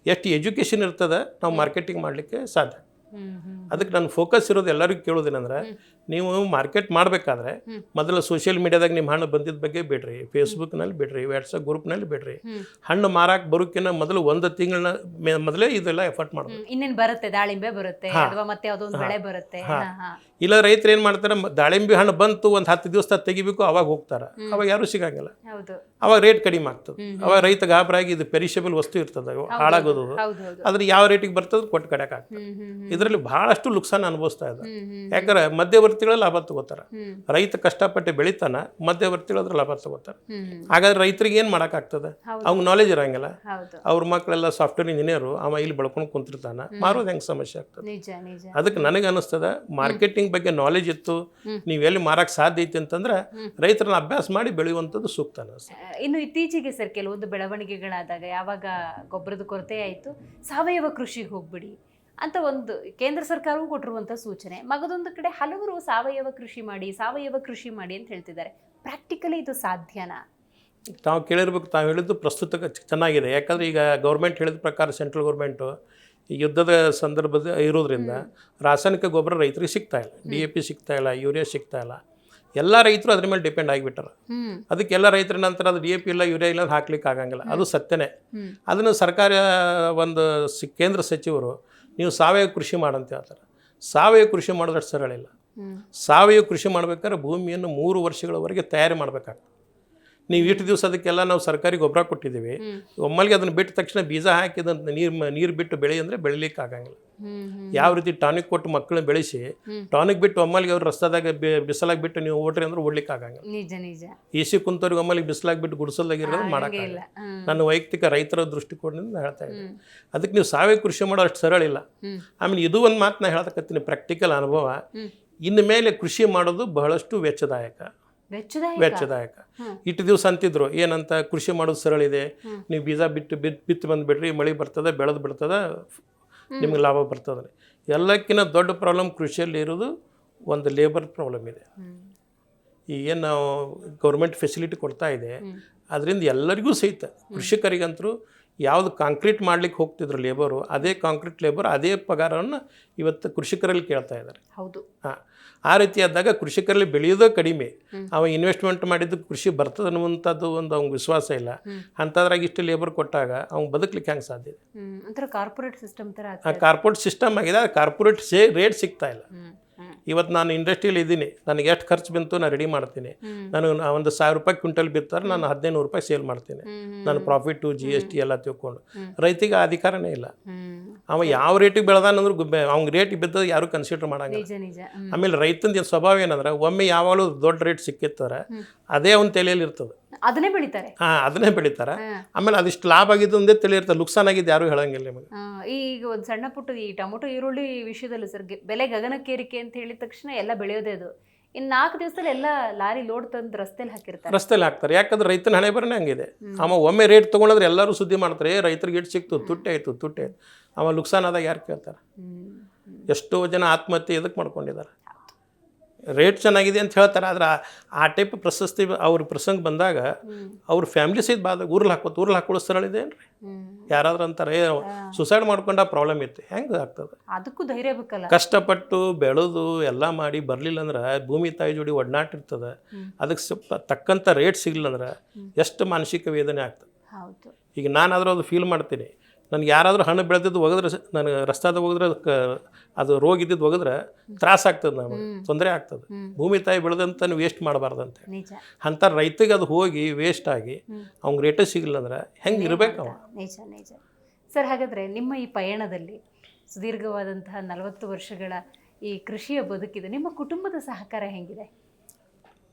B: ಎಷ್ಟು ಎಜುಕೇಷನ್ ಇರ್ತದೆ ನಾವು ಮಾರ್ಕೆಟಿಂಗ್ ಮಾಡಲಿಕ್ಕೆ ಸಾಧ್ಯ. ಅದಕ್ಕೆ ನನ್ನ ಫೋಕಸ್ ಇರೋದು ಎಲ್ಲರಿಗೂ ಕೇಳೋದೇನೆಂದ್ರೆ, ನೀವು ಮಾರ್ಕೆಟ್ ಮಾಡಬೇಕಾದ್ರೆ ಮೊದಲು ಸೋಷಿಯಲ್ ಮೀಡಿಯಾದಾಗ ನಿಮ್ಮ ಹಣ್ಣು ಬಂದಿದ್ದ ಬಗ್ಗೆ ಬಿಡ್ರಿ, ಫೇಸ್ಬುಕ್ನಲ್ಲಿ ಬಿಡ್ರಿ, ವಾಟ್ಸಪ್ ಗ್ರೂಪ್ನಲ್ಲಿ ಬಿಡ್ರಿ. ಹಣ್ಣು ಮಾರಾಕ್ ಬರೋಕ್ಕಿಂತ ಮೊದಲು 1 ತಿಂಗಳ ಮೊದಲೇ ಇದೆಲ್ಲ ಎಫರ್ಟ್ ಮಾಡಬೇಕು.
A: ಇನ್ನೇನು ಬರುತ್ತೆ, ದಾಳಿಂಬೆ ಬರುತ್ತೆ ಅಥವಾ ಮತ್ತೆ ಯಾವುದೊಂದು ಬೆಳೆ ಬರುತ್ತೆ.
B: ಇಲ್ಲ ರೈತರು ಏನು ಮಾಡ್ತಾರೆ, ದಾಳಿಂಬೆ ಹಣ್ಣು ಬಂತು ಒಂದು 10 ದಿವಸ ತೆಗಿಬೇಕು, ಅವಾಗ ಹೋಗ್ತಾರೆ, ಅವಾಗ ಯಾರು ಸಿಗಂಗಿಲ್ಲ, ಅವಾಗ ರೇಟ್ ಕಡಿಮೆ ಆಗ್ತದೆ. ಅವಾಗ ರೈತ ಗಾಬರಾಗಿ ಇದು ಪೆರಿಷಬಲ್ ವಸ್ತು ಇರ್ತದೆ, ಹಾಳಾಗೋದು. ಆದ್ರೆ ಯಾವ ರೇಟಿಗೆ ಬರ್ತದೆ ಕೊಟ್ಟು ಕಡೆಕ್ ಆಗ್ತದೆ. ಇದರಲ್ಲಿ ಬಹಳಷ್ಟು ನುಕ್ಸಾನ ಅನುಭವಿಸ್ತಾ ಇದ್ದಾರೆ. ಯಾಕಂದ್ರೆ ಮಧ್ಯವರ್ತಿಗಳ ಲಾಭ ತಗೋತಾರೆ. ರೈತ ಕಷ್ಟಪಟ್ಟು ಬೆಳಿತಾನ, ಮಧ್ಯವರ್ತಿಗಳು ಅದ್ರ ಲಾಭ ತಗೋತಾರೆ. ಹಾಗಾದ್ರೆ ರೈತರಿಗೆ ಏನು ಮಾಡೋಕ್ಕಾಗ್ತದೆ? ಅವ್ನಿಗೆ ನಾಲೆಜ್ ಇರಂಗಿಲ್ಲ. ಅವ್ರ ಮಕ್ಕಳೆಲ್ಲ ಸಾಫ್ಟ್ವೇರ್ ಇಂಜಿನಿಯರು, ಅವ ಇಲ್ಲಿ ಬೆಳ್ಕೊಂಡು ಕುಂತಿರ್ತಾನ, ಮಾರೋದು ಹೆಂಗೆ ಸಮಸ್ಯೆ ಆಗ್ತದೆ. ಅದಕ್ಕೆ ನನಗೆ ಅನಿಸ್ತದೆ ಮಾರ್ಕೆಟಿಂಗ್ ಬಗ್ಗೆ ನಾಲೆಜ್ ಇತ್ತು, ನೀವು ಎಲ್ಲಿ ಮಾರಕ್ಕೆ ಸಾಧ್ಯ ಐತಿ ಅಂತಂದ್ರೆ ರೈತರನ್ನ ಅಭ್ಯಾಸ ಮಾಡಿ ಬೆಳೆಯುವಂಥದ್ದು ಸೂಕ್ತ ಅನಿಸ್ತದೆ.
A: ಇನ್ನು ಇತ್ತೀಚೆಗೆ ಸರ್ ಕೆಲವೊಂದು ಬೆಳವಣಿಗೆಗಳಾದಾಗ ಯಾವಾಗ ಗೊಬ್ಬರದ ಕೊರತೆ ಆಯಿತು, ಸಾವಯವ ಕೃಷಿಗೆ ಹೋಗ್ಬಿಡಿ ಅಂತ ಒಂದು ಕೇಂದ್ರ ಸರ್ಕಾರವೂ ಕೊಟ್ಟಿರುವಂಥ ಸೂಚನೆ. ಮಗದೊಂದು ಕಡೆ ಹಲವರು ಸಾವಯವ ಕೃಷಿ ಮಾಡಿ ಅಂತ ಹೇಳ್ತಿದ್ದಾರೆ. ಪ್ರಾಕ್ಟಿಕಲಿ ಇದು ಸಾಧ್ಯನಾ?
B: ತಾವು ಕೇಳಿರ್ಬೇಕು. ತಾವು ಹೇಳಿದ್ದು ಪ್ರಸ್ತುತ ಚೆನ್ನಾಗಿದೆ. ಯಾಕಂದರೆ ಈಗ ಗೌರ್ಮೆಂಟ್ ಹೇಳಿದ ಪ್ರಕಾರ ಸೆಂಟ್ರಲ್ ಗೌರ್ಮೆಂಟು ಈ ಯುದ್ಧದ ಸಂದರ್ಭದ ಇರೋದ್ರಿಂದ ರಾಸಾಯನಿಕ ಗೊಬ್ಬರ ರೈತರಿಗೆ ಸಿಗ್ತಾ ಇಲ್ಲ, DAP ಸಿಗ್ತಾ ಇಲ್ಲ, ಯೂರಿಯಾ ಸಿಗ್ತಾ ಇಲ್ಲ. ಎಲ್ಲ ರೈತರು ಅದ್ರ ಮೇಲೆ ಡಿಪೆಂಡ್ ಆಗಿಬಿಟ್ಟಾರೆ. ಅದಕ್ಕೆ ಎಲ್ಲ ರೈತರ ನಂತರ ಅದು DAP ಇಲ್ಲ, ಯೂರಿಯಾ ಇಲ್ಲ ಹಾಕ್ಲಿಕ್ಕೆ ಆಗಂಗಿಲ್ಲ. ಅದು ಸತ್ಯನೇ. ಅದನ್ನು ಸರ್ಕಾರ ಒಂದು ಕೇಂದ್ರ ಸಚಿವರು ನೀವು ಸಾವಯವ ಕೃಷಿ ಮಾಡಂತ ಹೇಳ್ತಾರೆ. ಸಾವಯವ ಕೃಷಿ ಮಾಡೋದಷ್ಟು ಸರಳ ಇಲ್ಲ. ಸಾವಯವ ಕೃಷಿ ಮಾಡ್ಬೇಕಾದ್ರೆ ಭೂಮಿಯನ್ನು 3 ವರ್ಷಗಳವರೆಗೆ ತಯಾರಿ ಮಾಡಬೇಕಾಗ್ತದೆ. ನೀವು ಇಷ್ಟು ದಿವಸ ಅದಕ್ಕೆಲ್ಲ ನಾವು ಸರ್ಕಾರಿ ಗೊಬ್ಬರ ಕೊಟ್ಟಿದ್ದೀವಿ, ಒಮ್ಮೆಗೆ ಅದನ್ನು ಬಿಟ್ಟ ತಕ್ಷಣ ಬೀಜ ಹಾಕಿದಂತ ನೀರು ಬಿಟ್ಟು ಬೆಳೆ ಅಂದರೆ ಬೆಳಿಲಿಕ್ಕೆ ಆಗಂಗಿಲ್ಲ. ಯಾವ ರೀತಿ ಟಾನಿಕ್ ಕೊಟ್ಟು ಮಕ್ಕಳನ್ನ ಬೆಳೆಸಿ ಟಾನಿಕ್ ಬಿಟ್ಟು ಒಮ್ಮೆಗೆ ಅವ್ರು ರಸ್ತಾದಾಗ ಬಿಸಿಲಾಗಿ ಬಿಟ್ಟು ನೀವು ಓಡ್ರಿ ಅಂದ್ರೆ ಓಡ್ಲಿಕ್ಕೆ ಆಗಂಗಿಲ್ಲ. AC ಕುಂತವ್ರಿಗೆ ಒಮ್ಮೆಗೆ ಬಿಸಿಲಾಗಿ ಬಿಟ್ಟು ಗುಡಿಸಲ್ದಾಗಿರೋದು ಮಾಡೋಕ್ಕಾಗಲ್ಲ. ನನ್ನ ವೈಯಕ್ತಿಕ ರೈತರ ದೃಷ್ಟಿಕೋನದಿಂದ ಹೇಳ್ತಾ ಇದ್ದೀನಿ. ಅದಕ್ಕೆ ನೀವು ಸಾವಯವ ಕೃಷಿ ಮಾಡೋ ಅಷ್ಟು ಸರಳ ಇಲ್ಲ. ಆಮೇಲೆ ಇದು ಒಂದು ಮಾತು ನಾನು ಹೇಳ್ತಕ್ಕಂತೀನಿ, ಪ್ರಾಕ್ಟಿಕಲ್ ಅನುಭವ. ಇನ್ನು ಮೇಲೆ ಕೃಷಿ ಮಾಡೋದು ಬಹಳಷ್ಟು ವೆಚ್ಚದಾಯಕ. ಇಟ್ಟು ದಿವಸ ಅಂತಿದ್ರು ಏನಂತ, ಕೃಷಿ ಮಾಡೋದು ಸರಳ ಇದೆ, ನೀವು ಬೀಜ ಬಿತ್ತು ಬಂದುಬಿಡ್ರಿ, ಮಳೆ ಬರ್ತದೆ, ಬೆಳೆದು ಬಿಡ್ತದೆ, ನಿಮ್ಗೆ ಲಾಭ ಬರ್ತದೆ. ಎಲ್ಲಕ್ಕಿಂತ ದೊಡ್ಡ ಪ್ರಾಬ್ಲಮ್ ಕೃಷಿಯಲ್ಲಿ ಇರೋದು ಒಂದು ಲೇಬರ್ ಪ್ರಾಬ್ಲಮ್ ಇದೆ. ಈಗೇನು ನಾವು ಗೌರ್ಮೆಂಟ್ ಫೆಸಿಲಿಟಿ ಕೊಡ್ತಾ ಇದೆ, ಅದರಿಂದ ಎಲ್ಲರಿಗೂ ಸಹಿತ ಕೃಷಿಕರಿಗಂತರೂ ಯಾವುದು ಕಾಂಕ್ರೀಟ್ ಮಾಡ್ಲಿಕ್ಕೆ ಹೋಗ್ತಿದ್ರು ಲೇಬರು, ಅದೇ ಕಾಂಕ್ರೀಟ್ ಲೇಬರ್ ಅದೇ ಪಗಾರವನ್ನು ಇವತ್ತು ಕೃಷಿಕರಲ್ಲಿ ಕೇಳ್ತಾ ಇದ್ದಾರೆ.
A: ಹೌದು.
B: ಆ ರೀತಿಯಾದಾಗ ಕೃಷಿಕರಲ್ಲಿ ಬೆಳೆಯೋದೇ ಕಡಿಮೆ. ಅವ ಇನ್ವೆಸ್ಟ್ಮೆಂಟ್ ಮಾಡಿದ್ದು ಕೃಷಿ ಬರ್ತದೆ ಅನ್ನುವಂಥದ್ದು ಒಂದು ಅವ್ನಿಗೆ ವಿಶ್ವಾಸ ಇಲ್ಲ. ಅಂಥದ್ರಾಗ ಇಷ್ಟು ಲೇಬರ್ ಕೊಟ್ಟಾಗ ಅವ್ನು ಬದುಕಲಿಕ್ಕೆ ಹೆಂಗೆ ಸಾಧ್ಯ ಇದೆ?
A: ಕಾರ್ಪೊರೇಟ್ ಸಿಸ್ಟಮ್ ಥರ
B: ಕಾರ್ಪೊರೇಟ್ ಸಿಸ್ಟಮ್ ಆಗಿದೆ. ಕಾರ್ಪೊರೇಟ್ ರೇಟ್ ಸಿಗ್ತಾ ಇಲ್ಲ. ಇವತ್ತು ನಾನು ಇಂಡಸ್ಟ್ರಿಯಲ್ಲಿ ಇದ್ದೀನಿ, ನನಗೆ ಎಷ್ಟು ಖರ್ಚು ಬಂತು ನಾನು ರೆಡಿ ಮಾಡ್ತೀನಿ. ನಾನು ಒಂದು 1000 ರೂಪಾಯಿ ಕ್ವಿಂಟಲ್ ಬಿತ್ತಾರೆ, ನಾನು 1500 ರೂಪಾಯಿ ಸೇಲ್ ಮಾಡ್ತೀನಿ. ನಾನು ಪ್ರಾಫಿಟ್ಟು GST ಎಲ್ಲ ತಿಳ್ಕೊಂಡು. ರೈತಿಗೆ ಅಧಿಕಾರನೇ ಇಲ್ಲ. ಅವ ಯಾವ ರೇಟಿಗೆ ಬೆಳೆದಾನಂದ್ರೆ ಅವ್ನಿಗೆ ರೇಟ್ ಬಿದ್ದದ ಯಾರು ಕನ್ಸಿಡರ್ ಮಾಡಂಗಿಲ್ಲ. ಆಮೇಲೆ ರೈತಂದು ಸ್ವಭಾವ ಏನಂದ್ರೆ ಒಮ್ಮೆ ಯಾವಾಗಲೂ ದೊಡ್ಡ ರೇಟ್ ಸಿಕ್ಕಿರ್ತಾರೆ, ಅದೇ ಅವ್ನ ತಲೆಯಲ್ಲಿ ಇರ್ತದೆ,
A: ಅದನ್ನೇ ಬೆಳಿತಾರೆ. ಆಮೇಲೆ
B: ಅದಿಷ್ಟು ಲಾಭ ಆಗಿದ್ದು ಒಂದೇ ತಲೆ ಇರ್ತದೆ, ನುಕ್ಸಾನ್ ಆಗಿದ್ದು ಯಾರು ಹೇಳಂಗಿಲ್ಲ ನಿಮಗೆ.
A: ಈಗ ಒಂದು ಸಣ್ಣ ಪುಟ್ಟ ಈ ಟೊಮೊಟೊ ಈರುಳ್ಳಿ ವಿಷಯದಲ್ಲಿ ಸರ್ ಬೆಲೆ ಗಗನಕ್ಕೇರಿಕೆ ಅಂತ ಹೇಳಿದ ತಕ್ಷಣ ಎಲ್ಲ ಬೆಳೆಯೋದೇ ಅದು. ಇನ್ನು 4 ದಿವಸದಲ್ಲಿ ಎಲ್ಲ ಲಾರಿ ಲೋಡ್ ತಂದು ರಸ್ತೆಯಲ್ಲಿ ಹಾಕ್ತಾರೆ. ಯಾಕಂದ್ರೆ ರೈತನ ಹಣೆ ಬರನೇ ಹಂಗಿದೆ. ಅವ ಒಮ್ಮೆ ರೇಟ್ ತೊಗೊಂಡ್ರೆ ಎಲ್ಲರೂ ಸುದ್ದಿ ಮಾಡ್ತಾರೆ, ರೈತರಿಗೆ ಇಟ್ಟು ಸಿಕ್ತು, ತುಟ್ಟೆ ಆಯ್ತು. ಅವ ನುಕ್ಸಾನ್ ಆದಾಗ ಯಾರು ಕೇಳ್ತಾರೆ? ಎಷ್ಟೋ ಜನ ಆತ್ಮಹತ್ಯೆ ಎದಕ್ಕೆ ಮಾಡ್ಕೊಂಡಿದ್ದಾರೆ? ರೇಟ್ ಚೆನ್ನಾಗಿದೆ ಅಂತ ಹೇಳ್ತಾರೆ, ಆದ್ರೆ ಆ ಟೈಪ್ ಪ್ರಶಸ್ತಿ ಅವ್ರ ಪ್ರಸಂಗ ಬಂದಾಗ ಅವ್ರ ಫ್ಯಾಮಿಲಿ ಸಹಿತ ಬಾದಾಗ ಊರಲ್ಲಿ ಹಾಕೊಳ್ಳೋ ಸರಳ ಇದೆ ಏನ್ರಿ? ಯಾರಾದ್ರೂ ಅಂತಾರೆ ಸುಸೈಡ್ ಮಾಡ್ಕೊಂಡ ಪ್ರಾಬ್ಲಮ್ ಇತ್ತು, ಹೆಂಗೆ ಆಗ್ತದೆ? ಅದಕ್ಕೂ ಧೈರ್ಯ ಬೇಕಲ್ಲ.
B: ಕಷ್ಟಪಟ್ಟು ಬೆಳೆದು ಎಲ್ಲ ಮಾಡಿ ಬರಲಿಲ್ಲ ಅಂದ್ರೆ ಭೂಮಿ ತಾಯಿ ಜೋಡಿ ಒಡನಾಟ ಇರ್ತದೆ, ಅದಕ್ಕೆ ತಕ್ಕಂಥ ರೇಟ್ ಸಿಗಲಿಲ್ಲ ಅಂದ್ರೆ ಎಷ್ಟು ಮಾನಸಿಕ ವೇದನೆ ಆಗ್ತದೆ. ಈಗ ನಾನಾದರೂ ಅದು ಫೀಲ್ ಮಾಡ್ತೀನಿ. ನನಗೆ ಯಾರಾದರೂ ಹಣ್ಣು ಬೆಳೆದಿದ್ದು ಒಗದ್ರೆ, ನನಗೆ ರಸ್ತಾದಾಗ ಹೋಗಿದ್ರೆ ಅದು ರೋಗ ಇದ್ದಿದ್ದು ಒಗದ್ರೆ ತ್ರಾಸ ಆಗ್ತದೆ, ನಮಗೆ ತೊಂದರೆ ಆಗ್ತದೆ. ಭೂಮಿ ತಾಯಿ ಬೆಳೆದಂತ ವೇಸ್ಟ್ ಮಾಡಬಾರ್ದಂತೆ. ಅಂಥ ರೈತಗೆ ಅದು ಹೋಗಿ ವೇಸ್ಟ್ ಆಗಿ ಅವ್ನಿಗೆ ರೇಟೇ ಸಿಗಲಿಲ್ಲ ಅಂದ್ರೆ ಹೆಂಗೆ ಇರಬೇಕವ?
A: ನಿಜ. ಸರ್, ಹಾಗಾದರೆ ನಿಮ್ಮ ಈ ಪಯಣದಲ್ಲಿ ಸುದೀರ್ಘವಾದಂತಹ 40 ವರ್ಷಗಳ ಈ ಕೃಷಿಯ ಬದುಕಿದೆ, ನಿಮ್ಮ ಕುಟುಂಬದ ಸಹಕಾರ ಹೆಂಗಿದೆ?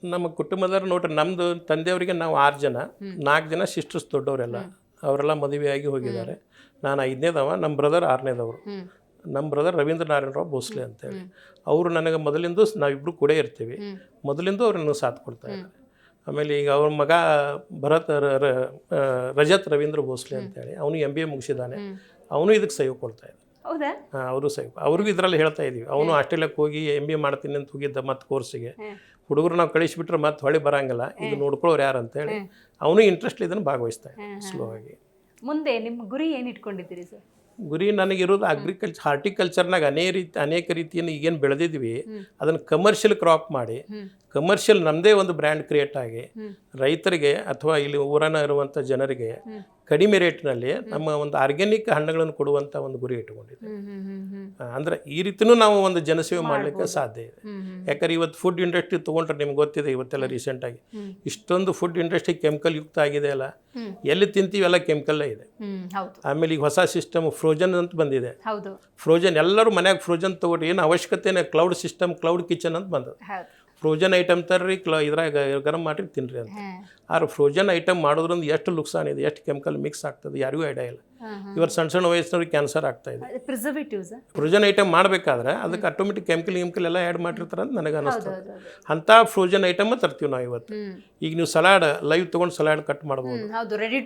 B: ನಮ್ಮ ಕುಟುಂಬದವ್ರು ನೋಡ್ರಿ, ನಮ್ಮದು ತಂದೆಯವರಿಗೆ ನಾವು 6 ಜನ, 4 ಜನ ಸಿಸ್ಟರ್ಸ್ ದೊಡ್ಡವರೆಲ್ಲ, ಅವರೆಲ್ಲ ಮದುವೆಯಾಗಿ ಹೋಗಿದ್ದಾರೆ. ನಾನು 5ನೇದವ, ನಮ್ಮ ಬ್ರದರ್ 6ನೇದವರು. ನಮ್ಮ ಬ್ರದರ್ ರವೀಂದ್ರ ನಾರಾಯಣರಾವ್ ಭೋಸ್ಲೆ ಅಂತೇಳಿ, ಅವರು ನನಗೆ ಮೊದಲಿಂದ ನಾವಿಬ್ಬರು ಕೂಡ ಇರ್ತೀವಿ. ಮೊದಲಿಂದ ಅವ್ರು ನನಗೆ ಸಾಥ್ ಕೊಡ್ತಾ ಇದ್ದಾರೆ. ಆಮೇಲೆ ಈಗ ಅವ್ರ ಮಗ ರಜತ್ ರವೀಂದ್ರ ಭೋಸ್ಲೆ ಅಂತೇಳಿ, ಅವನು MBA ಮುಗಿಸಿದ್ದಾನೆ, ಅವನು ಇದಕ್ಕೆ ಸಹಯೋಗ ಕೊಡ್ತಾ ಇದ್ದಾರೆ. ಅವರು ಸಹಯೋಗ, ಅವ್ರಿಗೂ ಇದರಲ್ಲಿ ಹೇಳ್ತಾ ಇದ್ದೀವಿ. ಅವನು ಆಸ್ಟ್ರೇಲಿಯಾಕ್ಕೆ ಹೋಗಿ MBA ಮಾಡ್ತೀನಿ ಅಂತ ಹೋಗಿದ್ದ, ಮತ್ತು ಕೋರ್ಸಿಗೆ ಹುಡುಗರು ನಾವು ಕಳಿಸಿಬಿಟ್ರೆ ಮತ್ತೆ ಹೊಳೆ ಬರಂಗಿಲ್ಲ, ಇದು ನೋಡ್ಕೊಳ್ಳೋರು ಯಾರು ಅಂತೇಳಿ ಅವನು ಇಂಟ್ರೆಸ್ಟ್ ಇದನ್ನು ಭಾಗವಹಿಸ್ತಾ ಇದ್ದಾರೆ ಸ್ಲೋ ಆಗಿ.
A: ಮುಂದೆ ನಿಮ್ಮ ಗುರಿ ಏನು ಇಟ್ಕೊಂಡಿದ್ದೀರಿ ಸರ್?
B: ಗುರಿ ನನಗಿರೋದು ಹಾರ್ಟಿಕಲ್ಚರ್ನಾಗ ಅನೇಕ ರೀತಿಯನ್ನು ಈಗೇನು ಬೆಳೆದಿದ್ವಿ ಅದನ್ನು ಕಮರ್ಷಿಯಲ್ ಕ್ರಾಪ್ ಮಾಡಿ, ಕಮರ್ಷಿಯಲ್ ನಮ್ಮದೇ ಒಂದು ಬ್ರ್ಯಾಂಡ್ ಕ್ರಿಯೇಟ್ ಆಗಿ ರೈತರಿಗೆ ಅಥವಾ ಇಲ್ಲಿ ಊರನ್ನ ಇರುವಂಥ ಜನರಿಗೆ ಕಡಿಮೆ ರೇಟ್ನಲ್ಲಿ ನಮ್ಮ ಒಂದು ಆರ್ಗ್ಯಾನಿಕ್ ಹಣ್ಣುಗಳನ್ನು ಕೊಡುವಂಥ ಒಂದು ಗುರಿ ಇಟ್ಕೊಂಡಿದೆ. ಅಂದ್ರೆ ಈ ರೀತಿನೂ ನಾವು ಒಂದು ಜನಸೇವೆ ಮಾಡಲಿಕ್ಕೆ ಸಾಧ್ಯ ಇದೆ. ಯಾಕಂದ್ರೆ ಇವತ್ತು ಫುಡ್ ಇಂಡಸ್ಟ್ರಿ ತೊಗೊಂಡ್ರೆ ನಿಮ್ಗೆ ಗೊತ್ತಿದೆ, ಇವತ್ತೆಲ್ಲ ರೀಸೆಂಟಾಗಿ ಇಷ್ಟೊಂದು ಫುಡ್ ಇಂಡಸ್ಟ್ರಿ ಕೆಮಿಕಲ್ ಯುಕ್ತ ಆಗಿದೆ ಅಲ್ಲ, ಎಲ್ಲಿ ತಿಂತೀವಿ ಎಲ್ಲ ಕೆಮಿಕಲ್ಲೇ ಇದೆ. ಆಮೇಲೆ ಈಗ ಹೊಸ ಸಿಸ್ಟಮ್ ಫ್ರೋಜನ್ ಅಂತ ಬಂದಿದೆ. ಫ್ರೋಜನ್ ಎಲ್ಲರೂ ಮನ್ಯಾಗ ಫ್ರೋಜನ್ ತೊಗೊಳ್ರಿ, ಏನು ಅವಶ್ಯಕತೆ ಕ್ಲೌಡ್ ಸಿಸ್ಟಮ್, ಕ್ಲೌಡ್ ಕಿಚನ್ ಅಂತ ಬಂದದ. ಫ್ರೋಜನ್ ಐಟಮ್ ತರ್ರಿ, ಇದ್ರಾಗ ಗರಂ ಮಾಡಿರಿ ತಿನ್ರಿ ಅಂತ. ಆದ್ರೆ ಫ್ರೋಜನ್ ಐಟಮ್ ಮಾಡೋದ್ರಿಂದ ಎಷ್ಟು ನುಕ್ಸಾನ್ ಇದೆ, ಎಷ್ಟು ಕೆಮಿಕಲ್ ಮಿಕ್ಸ್ ಆಗ್ತದೆ ಯಾರಿಗೂ ಐಡಿಯಾ ಇಲ್ಲ. ಇವತ್ತು ಸಣ್ಣ ಸಣ್ಣ ವಯಸ್ಸಿನವ್ರಿಗೆ ಕ್ಯಾನ್ಸರ್ ಆಗ್ತಾ ಇದೆ. ಫ್ರೋಜನ್ ಐಟಮ್ ಮಾಡಬೇಕಾದ್ರೆ ಅದಕ್ಕೆ ಆಟೋಮೆಟಿಕ್ ಕೆಮಿಕಲ್ ಎಲ್ಲ ಆ್ಯಡ್ ಮಾಡಿರ್ತಾರೆ ಅಂತ ನನಗೆ ಅನಿಸ್ತದೆ. ಅಂಥ ಫ್ರೋಜನ್ ಐಟಮ್ ತರ್ತೀವಿ ನಾವು ಇವತ್ತು. ಈಗ ನೀವು ಸಲಾಡ್ ಲೈವ್ ತೊಗೊಂಡು ಸಲಾಡ್ ಕಟ್ ಮಾಡ್ಬೋದು, ರೆಡಿ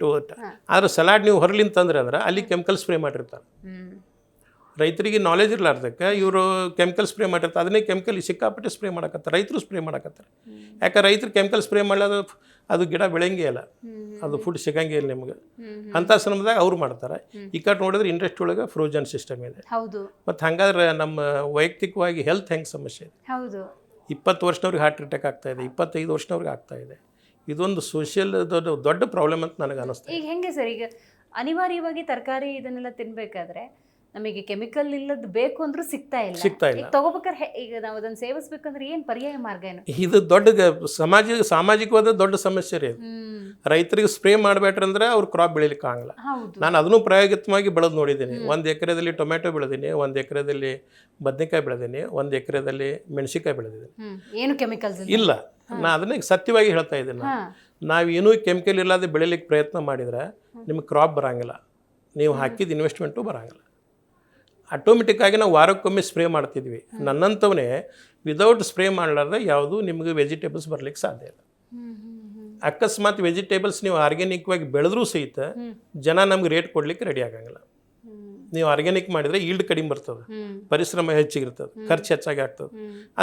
B: ಟು ಈಟ್. ಆದ್ರೆ ಸಲಾಡ್ ನೀವು ಹೊರಲಿಂದ ತಂದ್ರೆ ಅಂದ್ರೆ ಅಲ್ಲಿ ಕೆಮಿಕಲ್ ಸ್ಪ್ರೇ ಮಾಡಿರ್ತಾರೆ. ರೈತರಿಗೆ ನಾಲೆಜ್ ಇರಲಾರ್ದಕ್ಕೆ ಇವರು ಕೆಮಿಕಲ್ ಸ್ಪ್ರೇ ಮಾಡಿರ್ತಾರೆ. ಅದನ್ನೇ ಕೆಮಿಕಲ್ ಸಿಕ್ಕಾಪಟ್ಟೆ ಸ್ಪ್ರೇ ಮಾಡಕತ್ತಾರೆ, ರೈತರು ಸ್ಪ್ರೇ ಮಾಡಕತ್ತಾರೆ. ಯಾಕೆ ರೈತರು ಕೆಮಿಕಲ್ ಸ್ಪ್ರೇ ಮಾಡಲಾದ ಅದು ಗಿಡ ಬೆಳೆಯಂಗೆ ಇಲ್ಲ, ಅದು ಫುಡ್ ಸಿಗಂಗೆ ಇಲ್ಲ ನಿಮ್ಗೆ. ಅಂಥ ಸಂದರ್ಭದಾಗ ಅವ್ರು ಮಾಡ್ತಾರೆ. ಈ ಕಡೆ ನೋಡಿದ್ರೆ ಇಂಡಸ್ಟ್ರಿ ಒಳಗೆ ಫ್ರೋಜನ್ ಸಿಸ್ಟಮ್ ಇದೆ. ಮತ್ತು ಹಂಗಾದ್ರೆ ನಮ್ಮ ವೈಯಕ್ತಿಕವಾಗಿ ಹೆಲ್ತ್ ಹೆಂಗೆ ಸಮಸ್ಯೆ ಇದೆ. 20 ವರ್ಷದವ್ರಿಗೆ ಹಾರ್ಟ್ ಅಟ್ಯಾಕ್ ಆಗ್ತಾ ಇದೆ, 25 ವರ್ಷದವ್ರಿಗೆ ಆಗ್ತಾ ಇದೆ. ಇದೊಂದು ಸೋಷಿಯಲ್ ದೊಡ್ಡ ಪ್ರಾಬ್ಲಮ್ ಅಂತ ನನಗೆ ಅನಿಸ್ತದೆ.
A: ಈಗ ಹೆಂಗೆ ಸರ್, ಈಗ ಅನಿವಾರ್ಯವಾಗಿ ತರಕಾರಿ ಇದನ್ನೆಲ್ಲ ತಿನ್ಬೇಕಾದ್ರೆ ನಮಗೆ ಕೆಮಿಕಲ್ ಇಲ್ಲದ ಬೇಕು ಅಂದ್ರೂ ಸಿಗ್ತಾ ಇಲ್ಲ. ತಗೋಬೇಕಾದ್ರೆ ಈಗ ನಾವು ಅದನ್ನ ಸೇವಿಸ್ಬೇಕಂದ್ರೆ ಏನು ಪರ್ಯಾಯ ಮಾರ್ಗ ಏನು?
B: ಇದು ದೊಡ್ಡ ಸಾಮಾಜಿಕವಾದ ದೊಡ್ಡ ಸಮಸ್ಯೆ ರೀ. ರೈತರಿಗೆ ಸ್ಪ್ರೇ ಮಾಡಬೇಡ್ರಿ ಅಂದ್ರೆ ಅವ್ರು ಕ್ರಾಪ್ ಬೆಳಿಲಿಕ್ಕೆ ಆಗಲ್ಲ. ನಾನು ಅದನ್ನು ಪ್ರಾಯೋಗಿಕವಾಗಿ ಬೆಳೆದು ನೋಡಿದ್ದೀನಿ. 1 ಎಕರೆದಲ್ಲಿ ಟೊಮೆಟೊ ಬೆಳೆದೀನಿ, 1 ಎಕರೆದಲ್ಲಿ ಬದನೆಕಾಯಿ ಬೆಳೆದೀನಿ, 1 ಎಕರೆದಲ್ಲಿ ಮೆಣಸಿಕಾಯಿ ಬೆಳೆದಿದ್ದೀನಿ.
A: ಏನು ಕೆಮಿಕಲ್ಸ್
B: ಇಲ್ಲ. ನಾ ಅದನ್ನ ಸತ್ಯವಾಗಿ ಹೇಳ್ತಾ ಇದ್ದೀನಿ. ನಾವೇನೂ ಕೆಮಿಕಲ್ ಇಲ್ಲದೆ ಬೆಳಿಲಿಕ್ಕೆ ಪ್ರಯತ್ನ ಮಾಡಿದ್ರೆ ನಿಮ್ಗೆ ಕ್ರಾಪ್ ಬರಂಗಿಲ್ಲ, ನೀವು ಹಾಕಿದ ಇನ್ವೆಸ್ಟ್ಮೆಂಟು ಬರಂಗಿಲ್ಲ. ಆಟೋಮೆಟಿಕ್ಕಾಗಿ ನಾವು ವಾರಕ್ಕೊಮ್ಮೆ ಸ್ಪ್ರೇ ಮಾಡ್ತಿದ್ವಿ. ನನ್ನಂಥವನೇ ವಿದೌಟ್ ಸ್ಪ್ರೇ ಮಾಡಲಾರ್ದೆ ಯಾವುದು ನಿಮಗೆ ವೆಜಿಟೇಬಲ್ಸ್ ಬರಲಿಕ್ಕೆ ಸಾಧ್ಯ ಇಲ್ಲ. ಅಕಸ್ಮಾತ್ ವೆಜಿಟೇಬಲ್ಸ್ ನೀವು ಆರ್ಗ್ಯಾನಿಕ್ವಾಗಿ ಬೆಳೆದ್ರೂ ಸಹಿತ ಜನ ನಮ್ಗೆ ರೇಟ್ ಕೊಡ್ಲಿಕ್ಕೆ ರೆಡಿ ಆಗಂಗಿಲ್ಲ. ನೀವು ಆರ್ಗ್ಯಾನಿಕ್ ಮಾಡಿದರೆ ಈಲ್ಡ್ ಕಡಿಮೆ ಬರ್ತದೆ, ಪರಿಶ್ರಮ ಹೆಚ್ಚಿಗಿರ್ತದೆ, ಖರ್ಚು ಹೆಚ್ಚಾಗಿ ಆಗ್ತದೆ.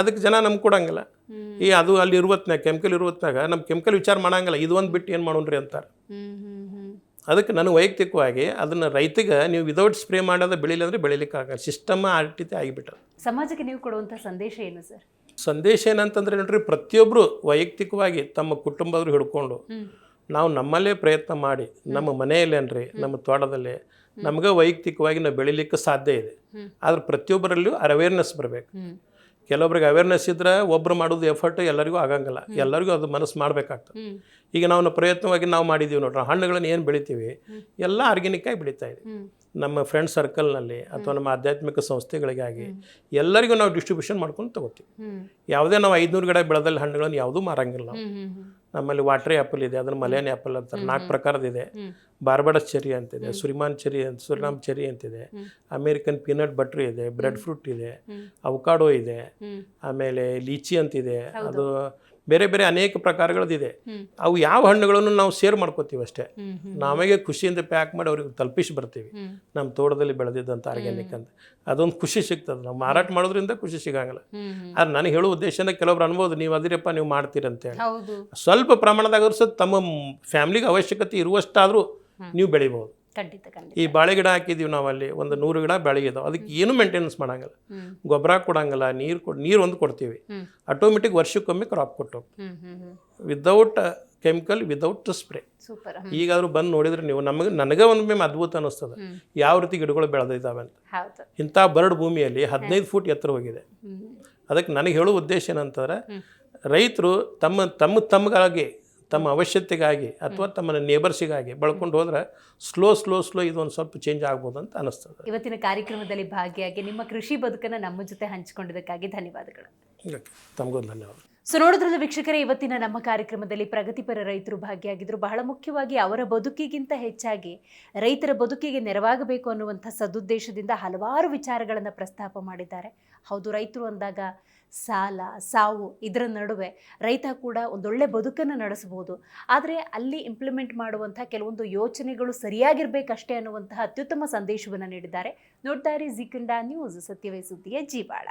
B: ಅದಕ್ಕೆ ಜನ ನಮ್ಗೆ ಕೊಡಂಗಿಲ್ಲ. ಅದು ಅಲ್ಲಿ ಇರುವತ್ನಾಗ ಕೆಮಿಕಲ್ ಇರುವತ್ನಾಗ ನಮ್ಮ ಕೆಮಿಕಲ್ ವಿಚಾರ ಮಾಡಂಗಿಲ್ಲ, ಇದು ಒಂದು ಬಿಟ್ಟು ಏನು ಮಾಡೋಣ್ರಿ ಅಂತಾರೆ. ಅದಕ್ಕೆ ನಾನು ವೈಯಕ್ತಿಕವಾಗಿ ಅದನ್ನು ರೈತಿಗೆ ನೀವು ವಿದೌಟ್ ಸ್ಪ್ರೇ ಮಾಡೋದು ಬೆಳಿಲ್ಲ ಅಂದರೆ ಬೆಳಿಲಿಕ್ಕೆ ಆಗಲ್ಲ. ಸಿಸ್ಟಮ್ ಆ ರೀತಿ ಆಗಿಬಿಟ್ಟರು.
A: ಸಮಾಜಕ್ಕೆ ನೀವು ಕೊಡುವಂಥ ಸಂದೇಶ ಏನು ಸರ್?
B: ಸಂದೇಶ ಏನಂತಂದ್ರೆ ನೋಡ್ರಿ, ಪ್ರತಿಯೊಬ್ಬರು ವೈಯಕ್ತಿಕವಾಗಿ ತಮ್ಮ ಕುಟುಂಬದವ್ರು ಹಿಡ್ಕೊಂಡು ನಾವು ನಮ್ಮಲ್ಲೇ ಪ್ರಯತ್ನ ಮಾಡಿ ನಮ್ಮ ಮನೆಯಲ್ಲೇನ್ರಿ, ನಮ್ಮ ತೋಟದಲ್ಲೇ ನಮಗೆ ವೈಯಕ್ತಿಕವಾಗಿ ನಾವು ಬೆಳಿಲಿಕ್ಕೆ ಸಾಧ್ಯ ಇದೆ. ಆದ್ರೆ ಪ್ರತಿಯೊಬ್ಬರಲ್ಲೂ ಅವೇರ್ನೆಸ್ ಬರಬೇಕು. ಕೆಲವೊಬ್ರಿಗೆ ಅವೇರ್ನೆಸ್ ಇದ್ರೆ ಒಬ್ರು ಮಾಡೋದು ಎಫರ್ಟ್ ಎಲ್ಲರಿಗೂ ಆಗಂಗಿಲ್ಲ, ಎಲ್ಲರಿಗೂ ಅದು ಮನಸ್ಸು ಮಾಡಬೇಕಾಗ್ತದೆ. ಈಗ ನಾವು ಪ್ರಯತ್ನವಾಗಿ ನಾವು ಮಾಡಿದ್ದೀವಿ ನೋಡ್ರಿ, ಹಣ್ಣುಗಳನ್ನು ಏನು ಬೆಳಿತೀವಿ ಎಲ್ಲ ಆರ್ಗ್ಯಾನಿಕ್ಕಾಗಿ ಬೆಳೀತಾ ಇದೆ. ನಮ್ಮ ಫ್ರೆಂಡ್ ಸರ್ಕಲ್ನಲ್ಲಿ ಅಥವಾ ನಮ್ಮ ಆಧ್ಯಾತ್ಮಿಕ ಸಂಸ್ಥೆಗಳಿಗಾಗಿ ಎಲ್ಲರಿಗೂ ನಾವು ಡಿಸ್ಟ್ರಿಬ್ಯೂಷನ್ ಮಾಡ್ಕೊಂಡು ತಗೋತೀವಿ. ಯಾವುದೇ ನಾವು 500 ಗಿಡ ಬೆಳೆದಲ್ಲಿ ಹಣ್ಣುಗಳನ್ನು ಯಾವುದೂ ಮಾರಂಗಿಲ್ಲ ನಾವು. ನಮ್ಮಲ್ಲಿ ವಾಟ್ರಿ ಆ್ಯಪಲ್ ಇದೆ, ಅದನ್ನು ಮಲಯಾನಿ ಆ್ಯಪಲ್ ಅಂತಾರೆ, 4 ಪ್ರಕಾರದಿದೆ. ಬಾರ್ಬಡಸ್ ಚೆರಿ ಅಂತಿದೆ, ಸುರಿನಾಮ್ ಚೆರಿ ಅಂತಿದೆ, ಅಮೇರಿಕನ್ ಪೀನಟ್ ಬಟ್ರ್ ಇದೆ, ಬ್ರೆಡ್ ಫ್ರೂಟ್ ಇದೆ, ಅವಕಾಡೋ ಇದೆ, ಆಮೇಲೆ ಲೀಚಿ ಅಂತಿದೆ. ಅದು ಬೇರೆ ಬೇರೆ ಅನೇಕ ಪ್ರಕಾರಗಳದಿದೆ. ಅವು ಯಾವ ಹಣ್ಣುಗಳನ್ನು ನಾವು ಶೇರ್ ಮಾಡ್ಕೋತೀವಿ ಅಷ್ಟೇ. ನಮಗೆ ಖುಷಿಯಿಂದ ಪ್ಯಾಕ್ ಮಾಡಿ ಅವ್ರಿಗೆ ತಲುಪಿಸಿ ಬರ್ತೀವಿ, ನಮ್ಮ ತೋಟದಲ್ಲಿ ಬೆಳೆದಿದ್ದಂಥ ಆರ್ಗ್ಯಾನಿಕ್ ಅಂತ. ಅದೊಂದು ಖುಷಿ ಸಿಗ್ತದೆ. ನಾವು ಮಾರಾಟ ಮಾಡೋದ್ರಿಂದ ಖುಷಿ ಸಿಗಂಗಿಲ್ಲ. ಅದು ನನಗೆ ಹೇಳೋ ಉದ್ದೇಶನ ಕೆಲವೊಬ್ರು ಅನ್ಬೋದು, ನೀವು ಅದಿರಪ್ಪ ನೀವು ಮಾಡ್ತೀರಂತೇಳಿ. ಸ್ವಲ್ಪ ಪ್ರಮಾಣದಾಗ ತಮ್ಮ ಫ್ಯಾಮಿಲಿಗೆ ಅವಶ್ಯಕತೆ ಇರುವಷ್ಟಾದರೂ ನೀವು ಬೆಳಿಬೋದು. ಈ ಬಾಳೆ ಗಿಡ ಹಾಕಿದೀವಿ ನಾವಲ್ಲಿ, ಒಂದು 100 ಗಿಡ ಬೆಳೆಗಿದಾವೆ. ಅದಕ್ಕೆ ಏನು ಮೇಂಟೆನೆನ್ಸ್ ಮಾಡಂಗಿಲ್ಲ, ಗೊಬ್ಬರ ಕೊಡಂಗಿಲ್ಲ, ನೀರು ಒಂದು ಕೊಡ್ತೀವಿ. ಆಟೋಮೆಟಿಕ್ ವರ್ಷಕ್ಕೊಮ್ಮೆ ಕ್ರಾಪ್ ಕೊಟ್ಟು ವಿದೌಟ್ ಕೆಮಿಕಲ್, ವಿದೌಟ್ ಸ್ಪ್ರೇ. ಈಗಾದ್ರೂ ಬಂದು ನೋಡಿದ್ರೆ ನೀವು ನನಗೆ ಒಮ್ಮೆ ಅದ್ಭುತ ಅನ್ನಿಸ್ತದೆ ಯಾವ ರೀತಿ ಗಿಡಗಳು ಬೆಳೆದಿದ್ದಾವೆ ಅಂತ. ಇಂಥ ಬರಡು ಭೂಮಿಯಲ್ಲಿ 15 ಫೂಟ್ ಎತ್ತರ ಹೋಗಿದೆ. ಅದಕ್ಕೆ ನನಗೆ ಹೇಳೋ ಉದ್ದೇಶ ಏನಂತಂದ್ರೆ, ರೈತರು ತಮಗಾಗಿ, ತಮ್ಮ ಅವಶ್ಯಕತೆಗಾಗಿ ಅಥವಾ ತಮ್ಮ ನೇಬರ್ಸಿಗಾಗಿ ಬೆಳ್ಕೊಂಡು ಹೋದ್ರೆ ಸ್ಲೋ ಇದೊಂದು ಸ್ವಲ್ಪ ಚೇಂಜ್ ಆಗ್ಬೋದು ಅಂತ ಅನಿಸ್ತದೆ.
A: ಇವತ್ತಿನ ಕಾರ್ಯಕ್ರಮದಲ್ಲಿ ಭಾಗಿಯಾಗಿ ನಿಮ್ಮ ಕೃಷಿ ಬದುಕನ್ನು ನಮ್ಮ ಜೊತೆ ಹಂಚಿಕೊಂಡಿದ್ದಕ್ಕಾಗಿ ಧನ್ಯವಾದಗಳು.
B: ತಮಗೂ ಧನ್ಯವಾದ.
A: ಸೊ ನೋಡಿದ್ರಲ್ಲ ವೀಕ್ಷಕರೇ, ಇವತ್ತಿನ ನಮ್ಮ ಕಾರ್ಯಕ್ರಮದಲ್ಲಿ ಪ್ರಗತಿಪರ ರೈತರು ಭಾಗಿಯಾಗಿದ್ದರು. ಬಹಳ ಮುಖ್ಯವಾಗಿ ಅವರ ಬದುಕಿಗಿಂತ ಹೆಚ್ಚಾಗಿ ರೈತರ ಬದುಕಿಗೆ ನೆರವಾಗಬೇಕು ಅನ್ನುವಂಥ ಸದುದ್ದೇಶದಿಂದ ಹಲವಾರು ವಿಚಾರಗಳನ್ನು ಪ್ರಸ್ತಾಪ ಮಾಡಿದ್ದಾರೆ. ಹೌದು, ರೈತರು ಅಂದಾಗ ಸಾಲ, ಸಾವು ಇದರ ನಡುವೆ ರೈತ ಕೂಡ ಒಂದೊಳ್ಳೆ ಬದುಕನ್ನು ನಡೆಸಬಹುದು. ಆದರೆ ಅಲ್ಲಿ ಇಂಪ್ಲಿಮೆಂಟ್ ಮಾಡುವಂಥ ಕೆಲವೊಂದು ಯೋಚನೆಗಳು ಸರಿಯಾಗಿರಬೇಕಷ್ಟೇ ಅನ್ನುವಂತಹ ಅತ್ಯುತ್ತಮ ಸಂದೇಶವನ್ನು ನೀಡಿದ್ದಾರೆ. ನೋಡ್ತಾ ಇರಿ ಜೀ ಕನ್ನಡ ನ್ಯೂಸ್, ಸತ್ಯವೇ ಸುದ್ದಿಯ ಜೀವಾಳ.